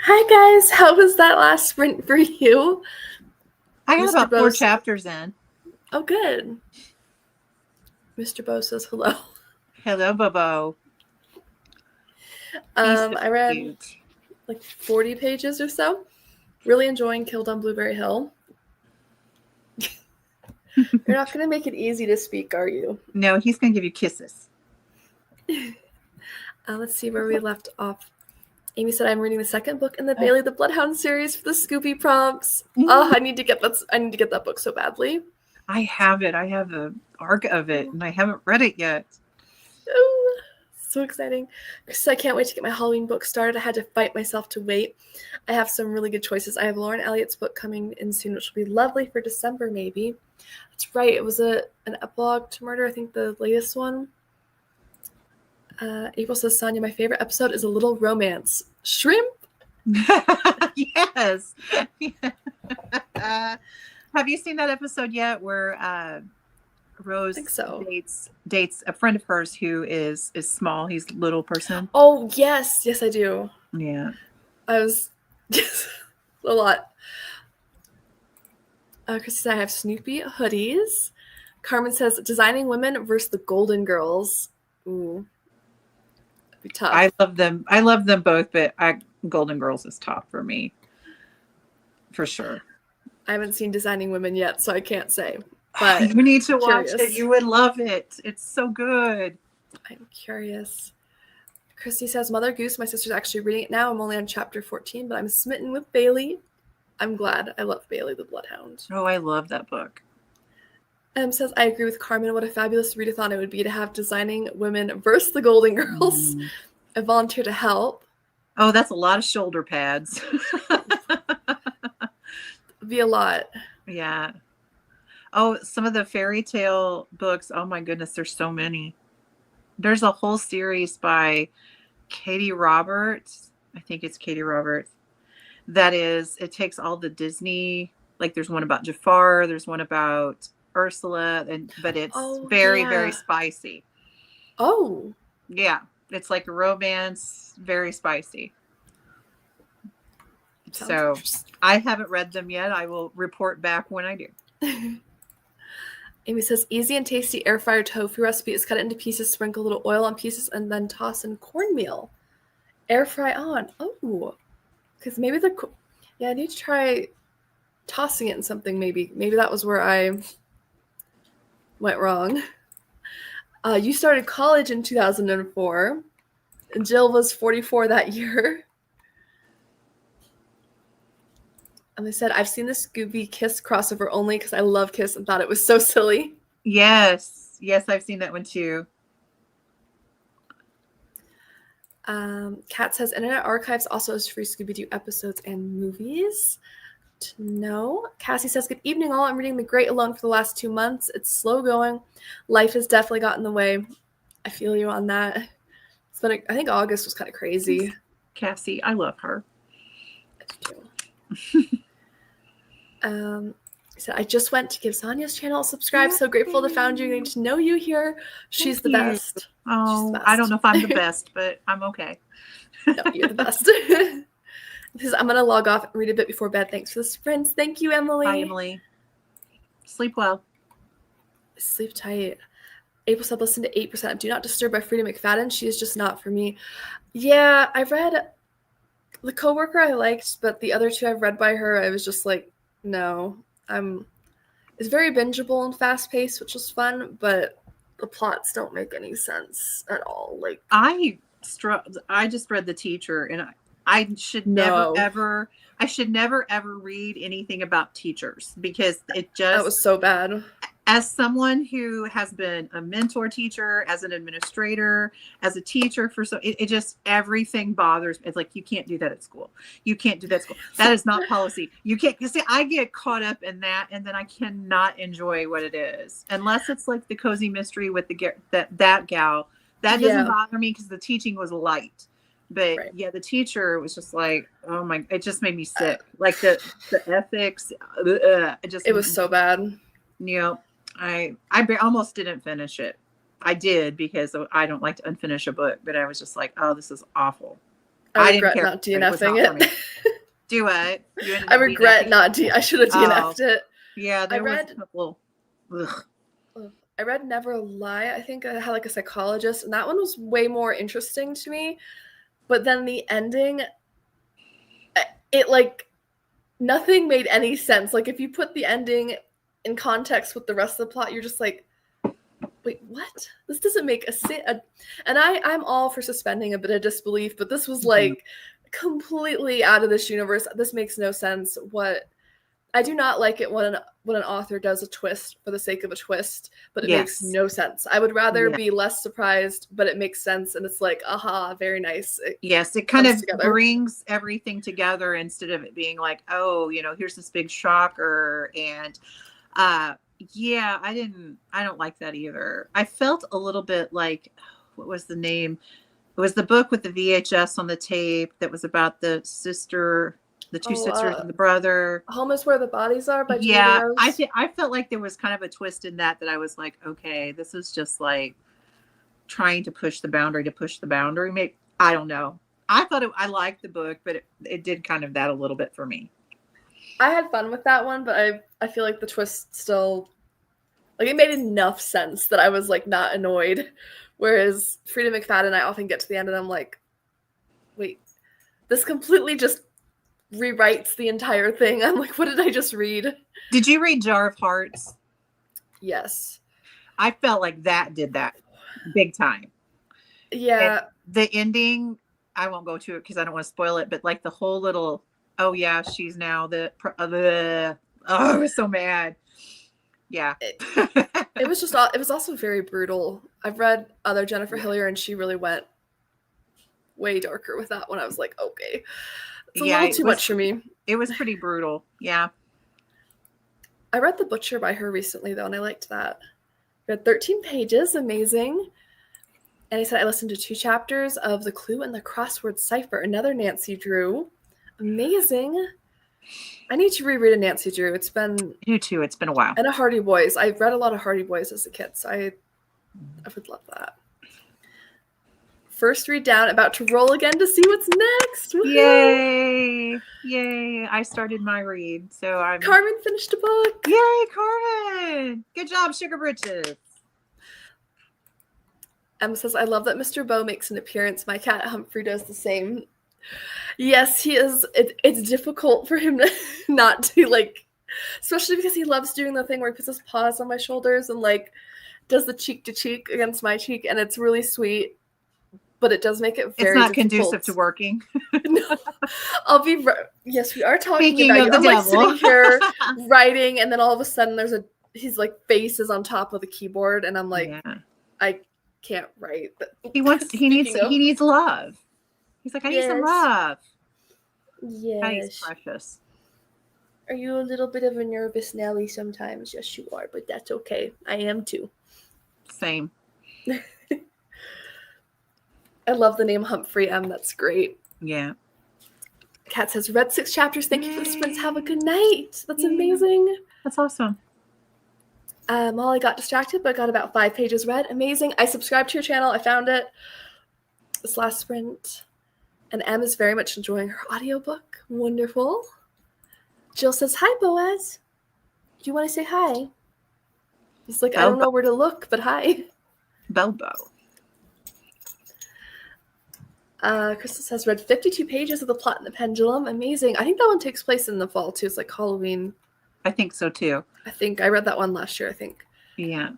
Hi guys, how was that last sprint for you? I got Mr. about 4 Bose. chapters in. Oh, good. Mr. Bo says hello. Hello, Bobo. He's so I read cute. like 40 pages or so. Really enjoying Killed on Blueberry Hill. You're not going to make it easy to speak, are you? No, he's going to give you kisses. Let's see where we left off. Amy said, I'm reading the second book in the Bailey the Bloodhound series for the Scooby prompts. Oh, I need to get that book so badly. I have it. I have the arc of it, and I haven't read it yet. Oh, so exciting. So I can't wait to get my Halloween book started. I had to fight myself to wait. I have some really good choices. I have Lauren Elliott's book coming in soon, which will be lovely for December, maybe. That's right. It was an epilogue to Murder, I think the latest one. April says, Sonia, my favorite episode is A Little Romance. Shrimp? Yes. Have you seen that episode yet where Rose dates a friend of hers who is small? He's a little person. Oh, yes. Yes, I do. Yeah. I was yes, a lot. Christy said, I have Snoopy hoodies. Carmen says, designing women versus the Golden Girls. Ooh. That'd be tough. I love them. I love them both, but Golden Girls is top for me. For sure. I haven't seen Designing Women yet, so I can't say. But you need to watch it. You would love it. It's so good. I'm curious. Christy says, Mother Goose, my sister's actually reading it now. I'm only on chapter 14, but I'm smitten with Bailey. I'm glad. I love Bailey the Bloodhound. Oh, I love that book. Says, I agree with Carmen. What a fabulous readathon it would be to have Designing Women versus the Golden Girls. I volunteer to help. Oh, that's a lot of shoulder pads. Be a lot. Yeah. Oh, some of the fairy tale books. Oh my goodness, there's so many. There's a whole series by Katie Roberts. I think it's Katie Roberts. It takes all the Disney, like there's one about Jafar, there's one about Ursula, but it's very spicy. Oh. Yeah. It's like a romance, very spicy. So I haven't read them yet. I will report back when I do. Amy says, easy and tasty air fryer tofu recipe is cut it into pieces, sprinkle a little oil on pieces, and then toss in cornmeal. Air fry on. Oh. Because maybe I need to try tossing it in something maybe. Maybe that was where I went wrong. You started college in 2004. Jill was 44 that year. And they said, I've seen the Scooby Kiss crossover only because I love Kiss and thought it was so silly. Yes. Yes, I've seen that one too. Kat says, Internet Archives also has free Scooby Doo episodes and movies. To know. Cassie says, good evening all. I'm reading The Great Alone for the last 2 months. It's slow going. Life has definitely gotten in the way. I feel you on that. It's been, I think August was kind of crazy. Cassie, I love her. I do. So I just went to give Sonia's channel a subscribe. So grateful to found you, getting to know you here. She's the best. Oh, the best. I don't know if I'm the best, but I'm okay. No, you're the best. I'm going to log off and read a bit before bed. Thanks for the sprints. Thank you, Emily. Bye, Emily. Sleep well. Sleep tight. April said, listen to 8% of Do Not Disturb by Frida McFadden. She is just not for me. Yeah, I read The Coworker I liked, but the other two I've read by her, I was just like, no. It's very bingeable and fast-paced, which was fun, but the plots don't make any sense at all. Like I just read The Teacher, and I should never ever read anything about teachers because that was so bad. As someone who has been a mentor teacher, as an administrator, as a teacher it just, everything bothers me. It's like, you can't do that at school. You can't do that at school. That is not policy. You can't, because I get caught up in that and then I cannot enjoy what it is. Unless it's like the cozy mystery with that gal. That doesn't bother me because the teaching was light. But the teacher was just like, oh my, it just made me sick. Like the ethics, it was so bad. I almost didn't finish it. I did because I don't like to unfinish a book, but I was just like, oh, this is awful. I didn't regret care. not It was DNFing not for me. it. Do what? You ended I up regret DNFing? not I should have DNF'd it. Yeah, I there was a read couple. Ugh. I read Never Lie. I think I had like a psychologist, and that one was way more interesting to me. But then the ending, it like nothing made any sense. Like if you put the ending in context with the rest of the plot, you're just like, wait, what? This doesn't make a sense. And I'm all for suspending a bit of disbelief, but this was like completely out of this universe. This makes no sense. What I do not like it when an author does a twist for the sake of a twist, but it makes no sense. I would rather be less surprised, but it makes sense, and it's like, aha, very nice. It kind of brings everything together instead of it being like, oh, here's this big shocker. And I don't like that either. I felt a little bit like, what was the name? It was the book with the VHS on the tape that was about the two sisters and the brother. Home is Where the Bodies Are by Yeah, I felt like there was kind of a twist in that I was like, okay, this is just like trying to push the boundary. Maybe, I don't know. I liked the book, but it did kind of that a little bit for me. I had fun with that one, but I feel like the twist still, like, it made enough sense that I was like not annoyed. Whereas Frida McFadden, I often get to the end and I'm like, wait, this completely just rewrites the entire thing. I'm like, what did I just read? Did you read Jar of Hearts? Yes. I felt like that did that big time. Yeah. And the ending, I won't go to it because I don't want to spoil it, but like the whole little, oh yeah, she's now I was so mad. Yeah. It was also very brutal. I've read other Jennifer Hillier and she really went way darker with that one. I was like, okay. It's a little too much for me. It was pretty brutal. Yeah. I read The Butcher by her recently, though, and I liked that. Read 13 pages. Amazing. And I said I listened to 2 chapters of The Clue and the Crossword Cipher, another Nancy Drew. Amazing. I need to reread a Nancy Drew. It's been... You too. It's been a while. And a Hardy Boys. I read a lot of Hardy Boys as a kid, so I would love that. First read down, about to roll again to see what's next. Woohoo! Yay! I started my read, so Carmen finished a book. Yay, Carmen! Good job, Sugar Britches. Emma says, I love that Mr. Bow makes an appearance. My cat Humphrey does the same. Yes, he is. It's difficult for him to not to, like, especially because he loves doing the thing where he puts his paws on my shoulders and, like, does the cheek to cheek against my cheek, and it's really sweet. But it does make it very difficult. Conducive to working. No, yes, we are talking Speaking about of you. the I'm devil. like sitting here writing, and then all of a sudden his like face is on top of the keyboard, and I'm like, I can't write. He needs love. He's like, I need some love. Yes. He's precious. Are you a little bit of a nervous Nelly sometimes? Yes, you are, but that's okay. I am too. Same. I love the name Humphrey M. That's great. Yeah. Kat says, read 6 chapters. Thank you for the sprints. Have a good night. That's amazing. That's awesome. Molly got distracted, but got about 5 pages read. Amazing. I subscribed to your channel. I found it this last sprint. And Em is very much enjoying her audiobook. Wonderful. Jill says, hi, Boaz. Do you want to say hi? He's like, I don't know where to look, but hi. Bobo. Crystal says, read 52 pages of The Plot and the Pendulum. Amazing. I think that one takes place in the fall, too. It's like Halloween. I think so, too. I think I read that one last year, I think. Yeah.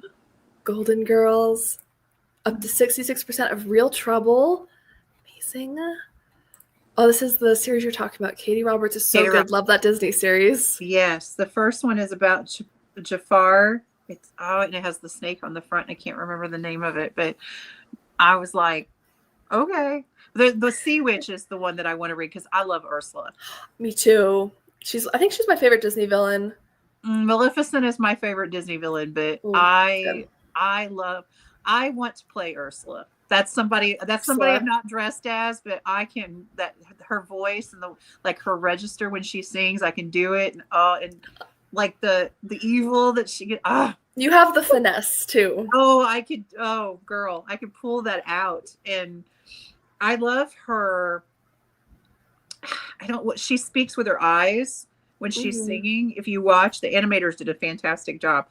Golden Girls. Up to 66% of Real Trouble. Amazing. Oh, this is the series you're talking about. Katie Roberts is so good. Love that Disney series. Yes. The first one is about Jafar. And it has the snake on the front. I can't remember the name of it, but I was like, okay. The Sea Witch is the one that I want to read because I love Ursula. Me too. I think she's my favorite Disney villain. Maleficent is my favorite Disney villain, but I want to play Ursula. That's somebody I'm not dressed as, but I can, that her voice and her register when she sings, I can do it. And like the evil that she get. You have the finesse too. Oh, girl, I could pull that out. And I love her I don't what she speaks with her eyes when she's Mhm. singing. If you watch, the animators did a fantastic job,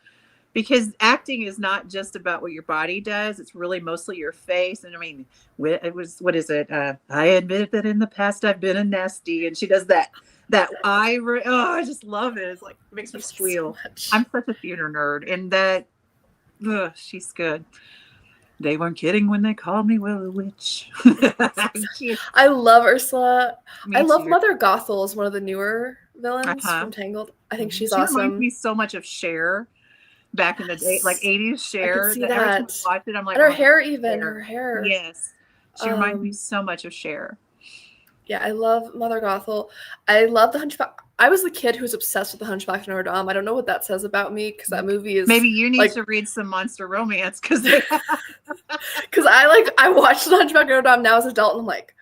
because acting is not just about what your body does. It's really mostly your face. And I mean, it was, what is it? I admit that in the past I've been a nasty. And she does that eye. Oh, I just love it. It's like, it makes me Thank you so squeal. much. I'm such a theater nerd. And that, she's good. They weren't kidding when they called me Willow Witch. I love Ursula. I Me love too. Mother Gothel as one of the newer villains Uh-huh. from Tangled. I think she's She reminds awesome. me so much of Cher back in the day, like Yes. 80s I could Cher. see That every time that. I watch it, I'm like, And her oh, hair even, Cher. her hair. Yes. She reminds me so much of Cher. Yeah, I love Mother Gothel. I love The Hunchback. I was the kid who was obsessed with The Hunchback of Notre Dame. I don't know what that says about me because that movie is Maybe you need like, to read some Monster Romance, because I watched The Hunchback of Notre Dame now as an adult and I'm like,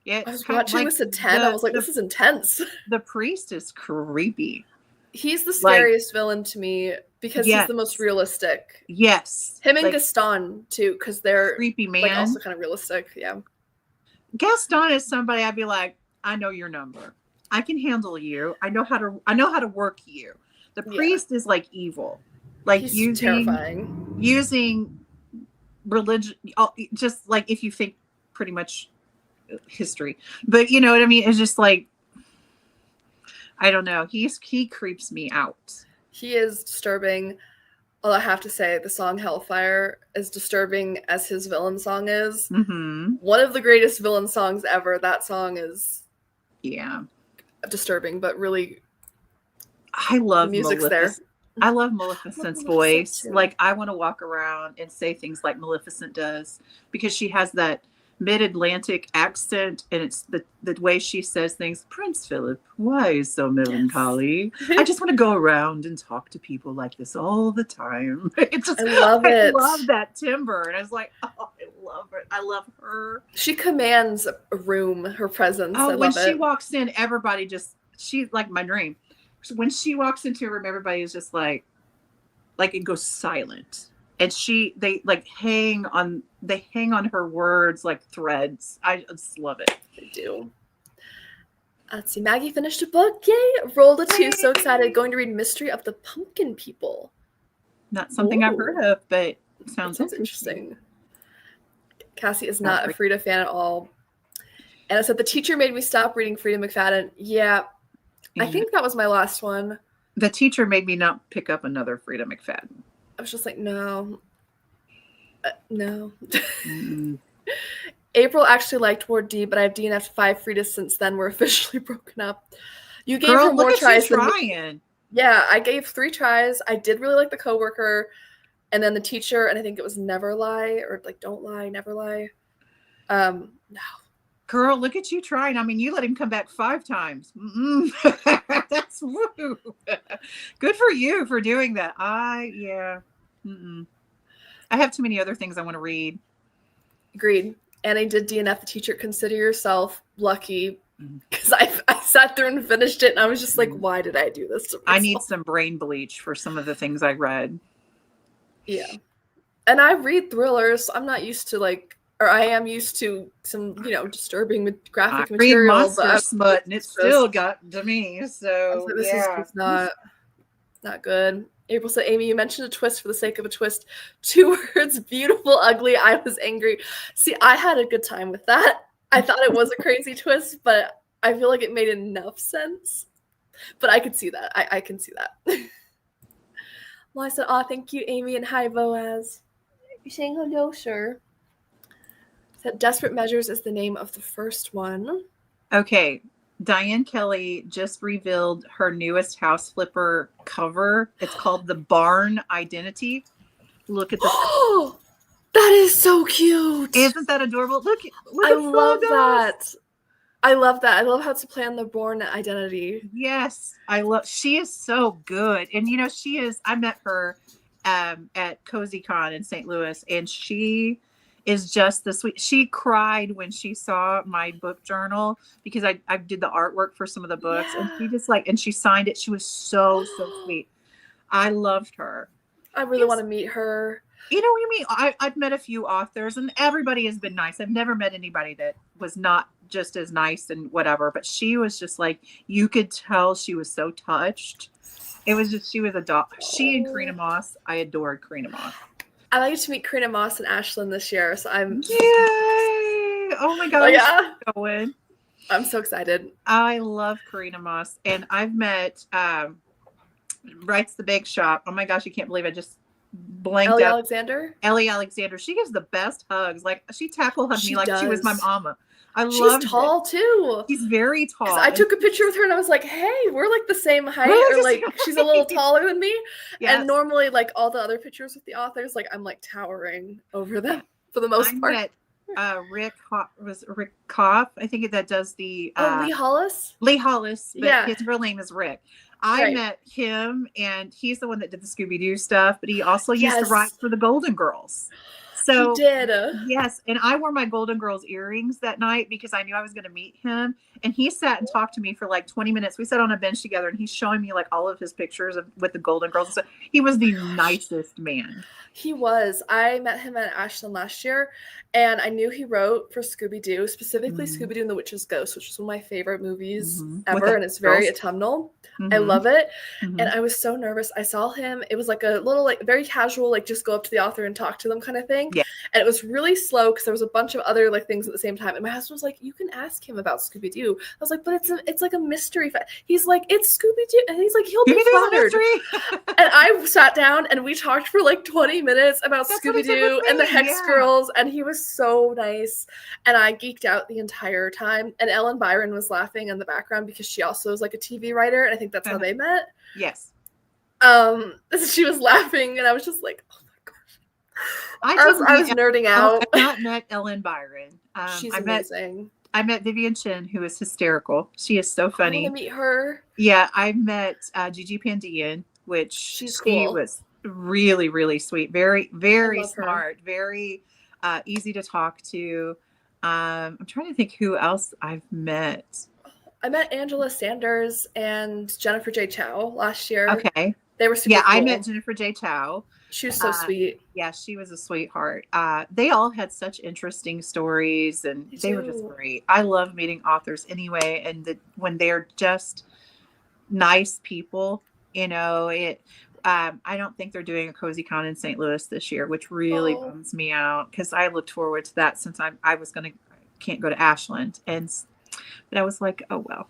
I was watching this at 10. I was like, this is intense. The priest is creepy. He's the scariest villain to me because he's the most realistic. Yes. Him and Gaston too, because they're creepy man. like also kind of realistic. Yeah. Gaston is somebody I'd be like, I know your number. I can handle you. I know how to work you. The priest is like evil. Like he's terrifying. Using religion, just like, if you think pretty much history. But you know what I mean? It's just like, I don't know. He creeps me out. He is disturbing. Although I have to say, the song Hellfire, as disturbing as his villain song is, one of the greatest villain songs ever. That song is disturbing, but really, I love the music's there. I love Maleficent's voice. Too. Like, I want to walk around and say things like Maleficent does, because she has that mid-Atlantic accent, and it's the way she says things. Prince Philip, why is so melancholy? Yes. I just want to go around and talk to people like this all the time. I love that timbre. And I was like, oh, I love her. I love her. She commands a room, her presence. Oh, when she walks in, everybody she's like my dream. When she walks into a room, everybody is just like it goes silent. And they hang on her words like threads. I just love it. I do. Let's see. Maggie finished a book. Yay! Rolled a 2. So excited. Going to read Mystery of the Pumpkin People. Not something I've heard of, but it sounds interesting. Cassie is not a Frida fan at all. And I said, the teacher made me stop reading Frida McFadden. Yeah. I think that was my last one. The teacher made me not pick up another Frida McFadden. I was just like, no. No. April actually liked Ward D, but I have DNF'd 5 Fridas since then. We're officially broken up. You gave her more tries than me. Yeah, I gave 3 tries. I did really like The Coworker, and then the teacher, and I think it was Never Lie, or like Don't Lie, Never Lie. No. Girl, look at you trying. I mean, you let him come back 5 times. That's woo. Good for you for doing that. I have too many other things I want to read. Agreed. And I did DNF the teacher. Consider yourself lucky, because I sat there and finished it, and I was just like, why did I do this to myself? I need some brain bleach for some of the things I read. Yeah. And I read thrillers. I'm not used to I am used to some, disturbing graphic material. I read monster smut, and it still got to me. So this is not good. April said, Amy, you mentioned a twist for the sake of a twist. 2 words, beautiful, ugly. I was angry. See, I had a good time with that. I thought it was a crazy twist, but I feel like it made enough sense. But I could see that. I can see that. Well, I said, thank you, Amy, and hi, Boaz. You saying hello, sir? Said Desperate Measures is the name of the first one. Okay. Diane Kelly just revealed her newest house flipper cover. It's called The Barn Identity. Look at this. Oh, that is so cute. Isn't that adorable? Look I love that. I love that. I love how it's a play on the Born Identity. Yes. She is so good. And she is, I met her at Cozy Con in St. Louis, and she is just the sweet. She cried when she saw my book journal, because I did the artwork for some of the books, and she just and she signed it. She was so sweet. I loved her. I really want to meet her. You know what I mean? I've met a few authors, and everybody has been nice. I've never met anybody that was not just as nice and whatever, but she was just like, you could tell she was so touched. It was just, she was a dog. She and Karina Moss, I adored Karina Moss. I like to meet Karina Moss and Ashlyn this year, so I'm Yay! Oh my gosh. yeah. Going. I'm so excited. I love Karina Moss, and I've met Writes the Bake Shop. Oh my gosh, I can't believe I just blanked Ellie out. Alexander. Ellie Alexander. She gives the best hugs. Like, she tackle hugged me like she was my mama. She's tall too. She's very tall. I took a picture with her and I was like, hey, we're like the same height, or like she's a little taller than me. Yes. And normally, like all the other pictures with the authors, like I'm like towering over them for the most part. Met Rick Koff, I think that does the Lee Hollis. Lee Hollis, but his real name is Rick. I met him, and he's the one that did the Scooby Doo stuff, but he also used to write for the Golden Girls. So he did. Yes, and I wore my Golden Girls earrings that night because I knew I was going to meet him, and he sat and talked to me for like 20 minutes. We sat on a bench together, and he's showing me like all of his pictures with the Golden Girls. So he was the nicest man. He was. I met him at Ashland last year, and I knew he wrote for Scooby Doo, specifically Scooby Doo and the Witch's Ghost, which is one of my favorite movies ever, and it's very autumnal. I love it. And I was so nervous. I saw him. It was like a little, like very casual, like just go up to the author and talk to them kind of thing. Yeah. And it was really slow because there was a bunch of other like things at the same time. And my husband was like, you can ask him about Scooby Doo. I was like, but it's like a mystery. He's like, it's Scooby Doo. And he's like, he'll be flattered. And I sat down and we talked for like 20 minutes about Scooby Doo and the Hex Girls. And he was so nice. And I geeked out the entire time. And Ellen Byron was laughing in the background because she also is like a TV writer. And I think that's how they met. Yes. She was laughing and I was just like, oh my gosh. I was nerding out. I've not met Ellen Byron. She's amazing. I met Vivian Chin, who is hysterical. She is so funny. I want to meet her. Yeah, I met Gigi Pandian, which she was really, really sweet. Very, very smart. Very easy to talk to. I'm trying to think who else I've met. I met Angela Sanders and Jennifer J. Chow last year. Okay. They were super cool. I met Jennifer J. Chow. She was so sweet. Yeah, she was a sweetheart. They all had such interesting stories, and they were just great. I love meeting authors anyway, and when they're just nice people, you know, I don't think they're doing a Cozy Con in St. Louis this year, which really bums me out because I looked forward to that since I was can't go to Ashland, but I was like, oh well.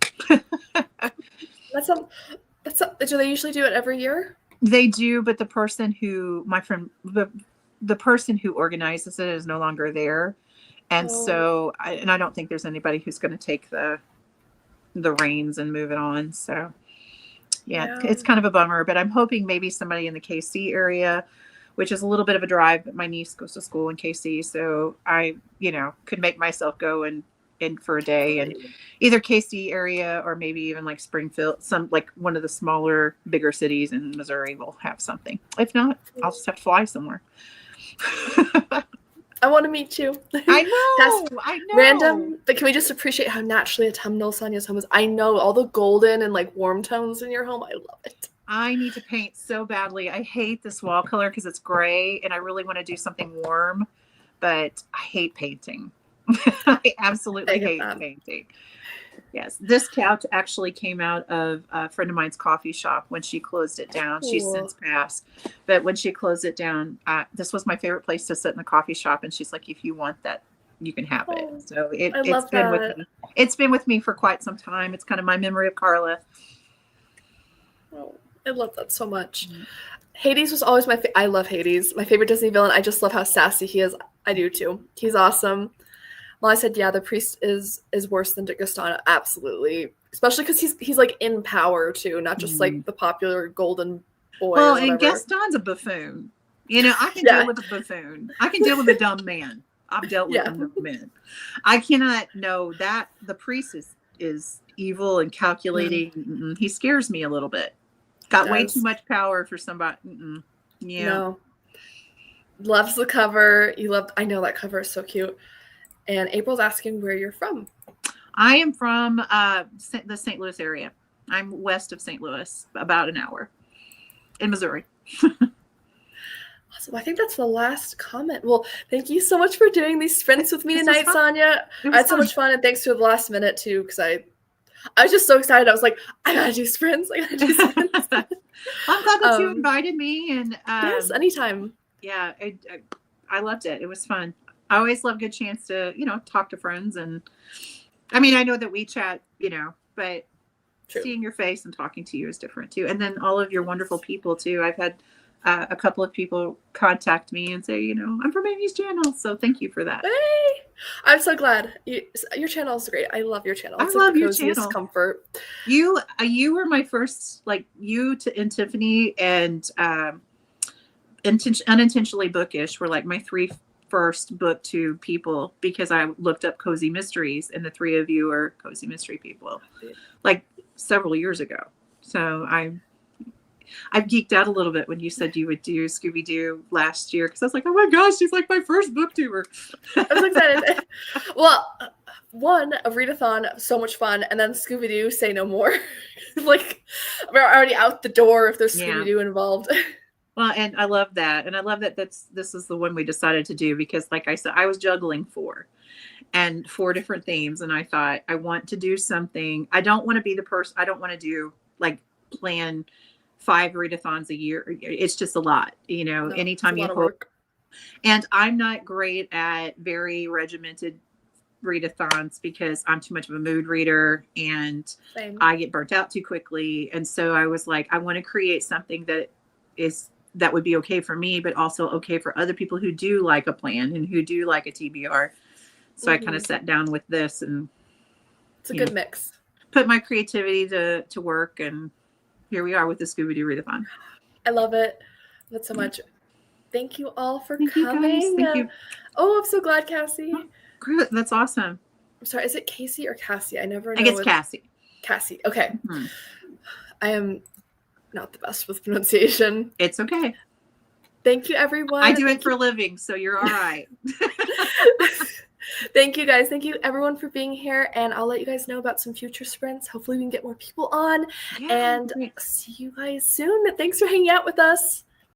Do they usually do it every year? They do, but the person who the person who organizes it is no longer there, and so I don't think there's anybody who's going to take the reins and move it on. So yeah, it's kind of a bummer, but I'm hoping maybe somebody in the KC area, which is a little bit of a drive, but my niece goes to school in KC, so I could make myself go in for a day, and either KC area or maybe even like Springfield, some like one of the smaller, bigger cities in Missouri will have something. If not, I'll just have to fly somewhere. I want to meet you. I know. Random, but can we just appreciate how naturally autumnal Sonia's home is? I know all the golden and like warm tones in your home. I love it. I need to paint so badly. I hate this wall color because it's gray, and I really want to do something warm, but I hate painting. I absolutely hate painting. Yes, this couch actually came out of a friend of mine's coffee shop when she closed it down. Cool. She's since passed, but when she closed it down, this was my favorite place to sit in the coffee shop. And she's like, "If you want that, you can have it." So it's been with me. It's been with me for quite some time. It's kind of my memory of Carla. Oh, I love that so much. Mm-hmm. Hades was always I love Hades. My favorite Disney villain. I just love how sassy he is. I do too. He's awesome. Well, I said, yeah, the priest is worse than Dick Gaston. Absolutely. Especially because he's like in power too, not just like the popular golden boy. Well, and Gaston's a buffoon. I can deal with a buffoon. I can deal with a dumb man. I've dealt with dumb men. I cannot know that the priest is evil and calculating. Mm-hmm. He scares me a little bit. Got way too much power for somebody. Mm-mm. Yeah. No. Loves the cover. I know that cover is so cute. And April's asking where you're from. I am from the St. Louis area. I'm west of St. Louis, about an hour in Missouri. Awesome. I think that's the last comment. Well, thank you so much for doing these sprints with me This was tonight, fun. Sonia. I had so much fun, and thanks for the last minute too, because I was just so excited. I was like, I gotta do sprints. I gotta do sprints. I'm glad that you invited me, and yes, anytime. Yeah, I loved it. It was fun. I always love a good chance to, talk to friends. And I mean, I know that we chat, but True. Seeing your face and talking to you is different too. And then all of your wonderful people too. I've had a couple of people contact me and say, I'm from Amy's channel. So thank you for that. Hey, I'm so glad. Your channel is great. I love your channel. It's I love the your coziest channel. Comfort. You were my first, you and Tiffany and Unintentionally Bookish were like my three first booktube people, because I looked up cozy mysteries, and the three of you are cozy mystery people, like several years ago. So I've geeked out a little bit when you said you would do Scooby Doo last year, because I was like, oh my gosh, she's like my first booktuber. I was excited. Well, one, a readathon, so much fun, and then Scooby Doo, say no more. Like, we're already out the door if there's Scooby Doo involved. Well, and I love that. And I love that this is the one we decided to do, because like I said, I was juggling four different themes. And I thought, I want to do something. I don't want to be the person, I don't want to do plan 5 readathons a year. It's just a lot, no, anytime you work. And I'm not great at very regimented readathons, because I'm too much of a mood reader, and Same. I get burnt out too quickly. And so I was like, I want to create something that would be okay for me, but also okay for other people who do like a plan and who do like a TBR. So I kind of sat down with this, and it's a good mix. Put my creativity to work, and here we are with the Scooby Doo Readathon. I love it. That's so much. Thank you all for coming. Thank you. Oh, I'm so glad, Cassie. Great. That's awesome. I'm sorry, is it Casey or Cassie? I never know. I guess Cassie. Cassie. Okay. Mm-hmm. I am not the best with pronunciation. It's okay. Thank you, everyone. I do it for a living, so you're all right. Thank you, guys. Thank you, everyone, for being here. And I'll let you guys know about some future sprints. Hopefully we can get more people on. And see you guys soon. Thanks for hanging out with us.